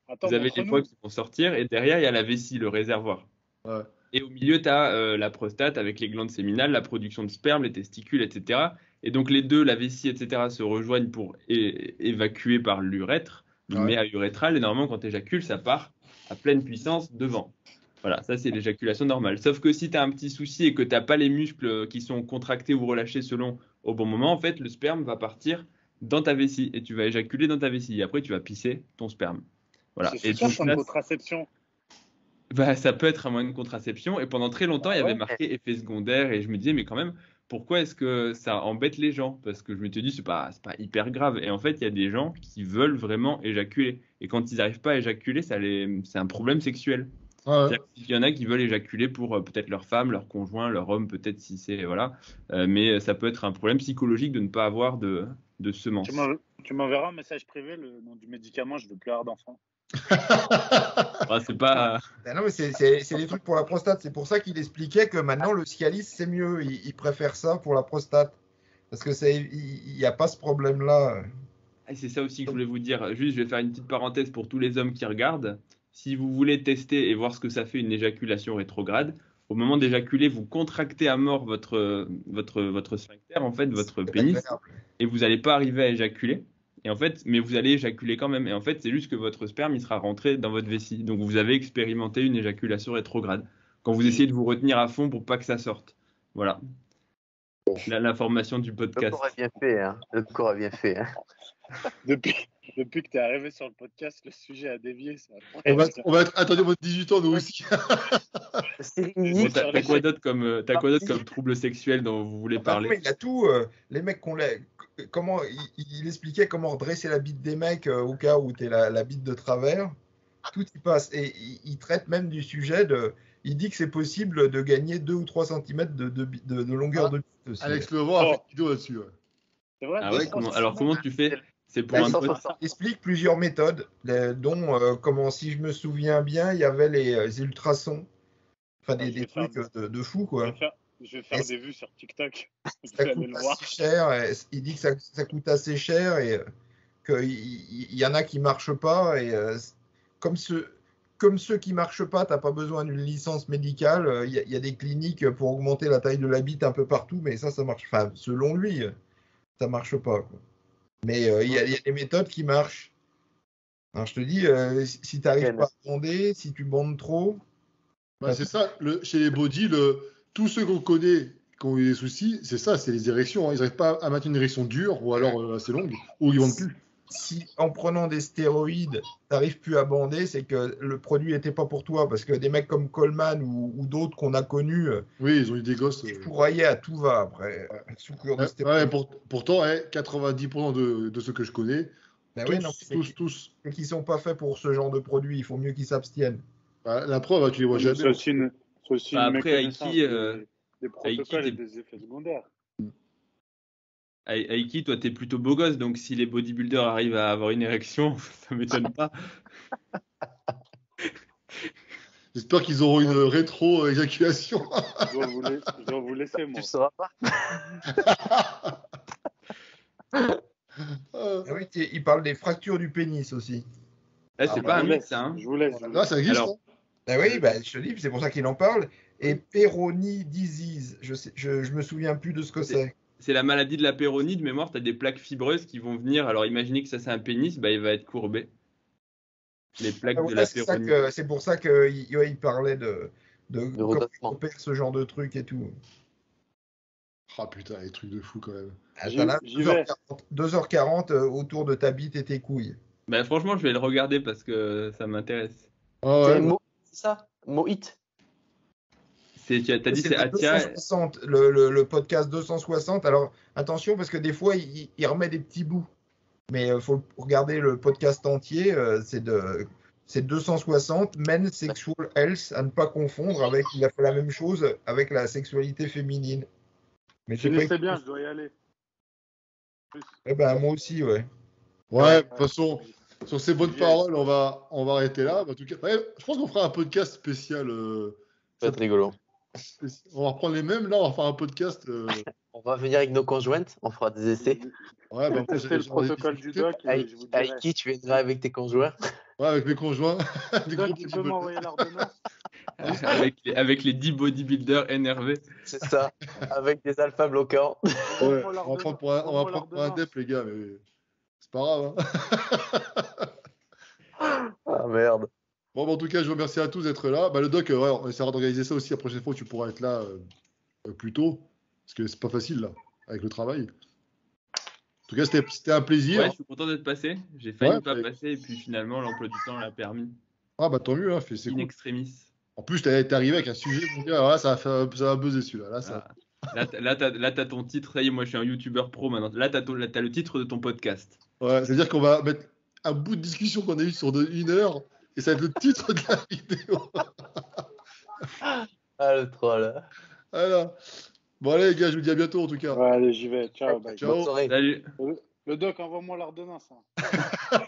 Attends, vous avez les poids qui vont sortir et derrière, il y a la vessie, le réservoir. Ouais. Et au milieu, tu as la prostate avec les glandes séminales, la production de sperme, les testicules, etc. Et donc, les deux, la vessie, etc., se rejoignent pour évacuer par l'urètre, le méa urétral. Et normalement, quand tu éjacules, ça part à pleine puissance devant. Voilà, ça, c'est l'éjaculation normale. Sauf que si tu as un petit souci et que tu n'as pas les muscles qui sont contractés ou relâchés selon au bon moment, en fait, le sperme va partir dans ta vessie et tu vas éjaculer dans ta vessie. Et après, tu vas pisser ton sperme. Voilà. C'est ça, c'est une contraception. Ça peut être un moyen de contraception. Et pendant très longtemps, il y avait marqué effet secondaire. Et je me disais, mais quand même, pourquoi est-ce que ça embête les gens? Parce que je me suis dit, c'est pas hyper grave. Et en fait, il y a des gens qui veulent vraiment éjaculer. Et quand ils n'arrivent pas à éjaculer, c'est un problème sexuel. Il y en a qui veulent éjaculer pour peut-être leur femme, leur conjoint, leur homme, peut-être si c'est. Voilà. Mais ça peut être un problème psychologique de ne pas avoir de semences. Tu m'enverras un message privé, le nom du médicament, je veux plus avoir d'enfant. C'est pas. Non, mais c'est des trucs pour la prostate. C'est pour ça qu'il expliquait que maintenant le Cialis c'est mieux. Il préfère ça pour la prostate parce que il n'y a pas ce problème-là. C'est ça aussi que je voulais vous dire. Juste, je vais faire une petite parenthèse pour tous les hommes qui regardent. Si vous voulez tester et voir ce que ça fait une éjaculation rétrograde, au moment d'éjaculer, vous contractez à mort votre sphincter, en fait, votre pénis, et vous n'allez pas arriver à éjaculer. Et en fait, mais vous allez éjaculer quand même. Et en fait, c'est juste que votre sperme, il sera rentré dans votre vessie. Donc, vous avez expérimenté une éjaculation rétrograde. Quand vous essayez de vous retenir à fond pour pas que ça sorte. Voilà. L'information du podcast. Le corps a bien fait. Hein. Le corps a bien fait. Hein. Depuis que tu es arrivé sur le podcast, le sujet a dévié. On va être attendez votre 18 ans, nous aussi. Bon, t'as quoi d'autre comme trouble sexuel dont vous voulez parler? Il y a tout. Les mecs comment il expliquait comment redresser la bite des mecs au cas où tu es la bite de travers. Tout y passe. Et il traite même du sujet il dit que c'est possible de gagner 2 ou 3 cm de longueur de bite aussi. Alex Levent a fait une vidéo là-dessus. C'est vrai, comment tu fais? C'est pour un pote. Il explique plusieurs méthodes, dont, si je me souviens bien, il y avait les ultrasons. Enfin, des trucs de fou, quoi. Je vais faire des vues sur TikTok. Ça coûte assez cher. Il dit que ça coûte assez cher et qu'il y en a qui ne marchent pas. Et comme ceux qui ne marchent pas, tu n'as pas besoin d'une licence médicale. Il y a des cliniques pour augmenter la taille de la bite un peu partout, mais ça marche. Enfin, selon lui, ça ne marche pas, quoi. Mais il y a des méthodes qui marchent. Alors, je te dis, si tu n'arrives pas à bonder, si tu bandes trop. C'est ça, chez les body, tous ceux qu'on connaît qui ont eu des soucis, c'est ça, c'est les érections. Hein. Ils n'arrivent pas à maintenir une érection dure ou alors assez longue, ou ils ne vendent plus. Si en prenant des stéroïdes, tu n'arrives plus à bander, c'est que le produit n'était pas pour toi. Parce que des mecs comme Coleman ou d'autres qu'on a connus, oui, ils ont eu des gosses. Ils fourraillaient à tout va après. Sous cure de stéroïdes. Pourtant, 90% de ceux que je connais, tous. Et qui ne sont pas faits pour ce genre de produit, il faut mieux qu'ils s'abstiennent. La preuve, tu les vois jamais. C'est aussi après, Aiki, des protocoles et des effets secondaires. Aiki, toi, t'es plutôt beau gosse, donc si les bodybuilders arrivent à avoir une érection, ça m'étonne pas. J'espère qu'ils auront une rétro-éjaculation. Je dois vous laisser, moi. Tu sauras pas. Oui, il parle des fractures du pénis aussi. C'est pas un mythe, ça. Hein. Je vous laisse. Ça existe. Alors, oui, je te dis, c'est pour ça qu'il en parle. Et Peyronie disease, je me souviens plus de ce que c'est. C'est la maladie de la péronie, de mémoire, tu as des plaques fibreuses qui vont venir. Alors imaginez que ça c'est un pénis, il va être courbé. Les plaques de la péronie. C'est pour ça qu'il parlait de comment on perd ce genre de truc et tout. Ah putain, les trucs de fou quand même. 2h40 autour de ta bite et tes couilles. Franchement, je vais le regarder parce que ça m'intéresse. C'est ça, Mohit. Tu as dit c'est Atia. 260, le podcast 260. Alors attention parce que des fois il remet des petits bouts. Mais il faut regarder le podcast entier. C'est de c'est 260 Men Sexual Health, à ne pas confondre avec, il a fait la même chose avec la sexualité féminine. Mais je sais bien, je dois y aller. Eh ben, moi aussi, ouais. Ouais, de toute façon, sur ces bonnes paroles, on va arrêter là. En tout cas, ouais, je pense qu'on fera un podcast spécial. Ça va être rigolo. On va reprendre les mêmes, là, on va faire un podcast. On va venir avec nos conjointes, on fera des essais. Ouais, bah, c'est le protocole du doc. Avec qui tu viendras avec tes conjoints? Ouais, avec mes conjoints. Doc, tu peux m'envoyer l'ordonnance? avec les 10 bodybuilders énervés. C'est ça, avec des alphas bloquants. Ouais, on va prendre pour un dep, les gars, mais c'est pas grave. Hein. Ah merde. Bon, bah, en tout cas, je vous remercie à tous d'être là. Bah, le doc, ouais, on essaiera d'organiser ça aussi la prochaine fois où tu pourras être là plus tôt. Parce que c'est pas facile, là, avec le travail. En tout cas, c'était un plaisir. Ouais, je suis content d'être passé. J'ai failli pas passer et puis finalement, l'emploi du temps l'a permis. Ah, bah tant mieux, hein, c'est In cool. extremis. En plus, t'es arrivé avec un sujet, mon gars, ouais, ça va buzzer celui-là. Là, t'as ton titre. Ça y est, moi, je suis un youtubeur pro maintenant. Là, t'as le titre de ton podcast. Ouais, c'est-à-dire qu'on va mettre un bout de discussion qu'on a eu sur 1 heure et ça va être le titre de la vidéo. Ah, le troll. Voilà. Bon, allez, les gars, je vous dis à bientôt en tout cas. Ouais, allez, j'y vais. Ciao. Bye. Ciao. Bonne soirée. Salut. Le doc, envoie-moi l'ordonnance. Hein.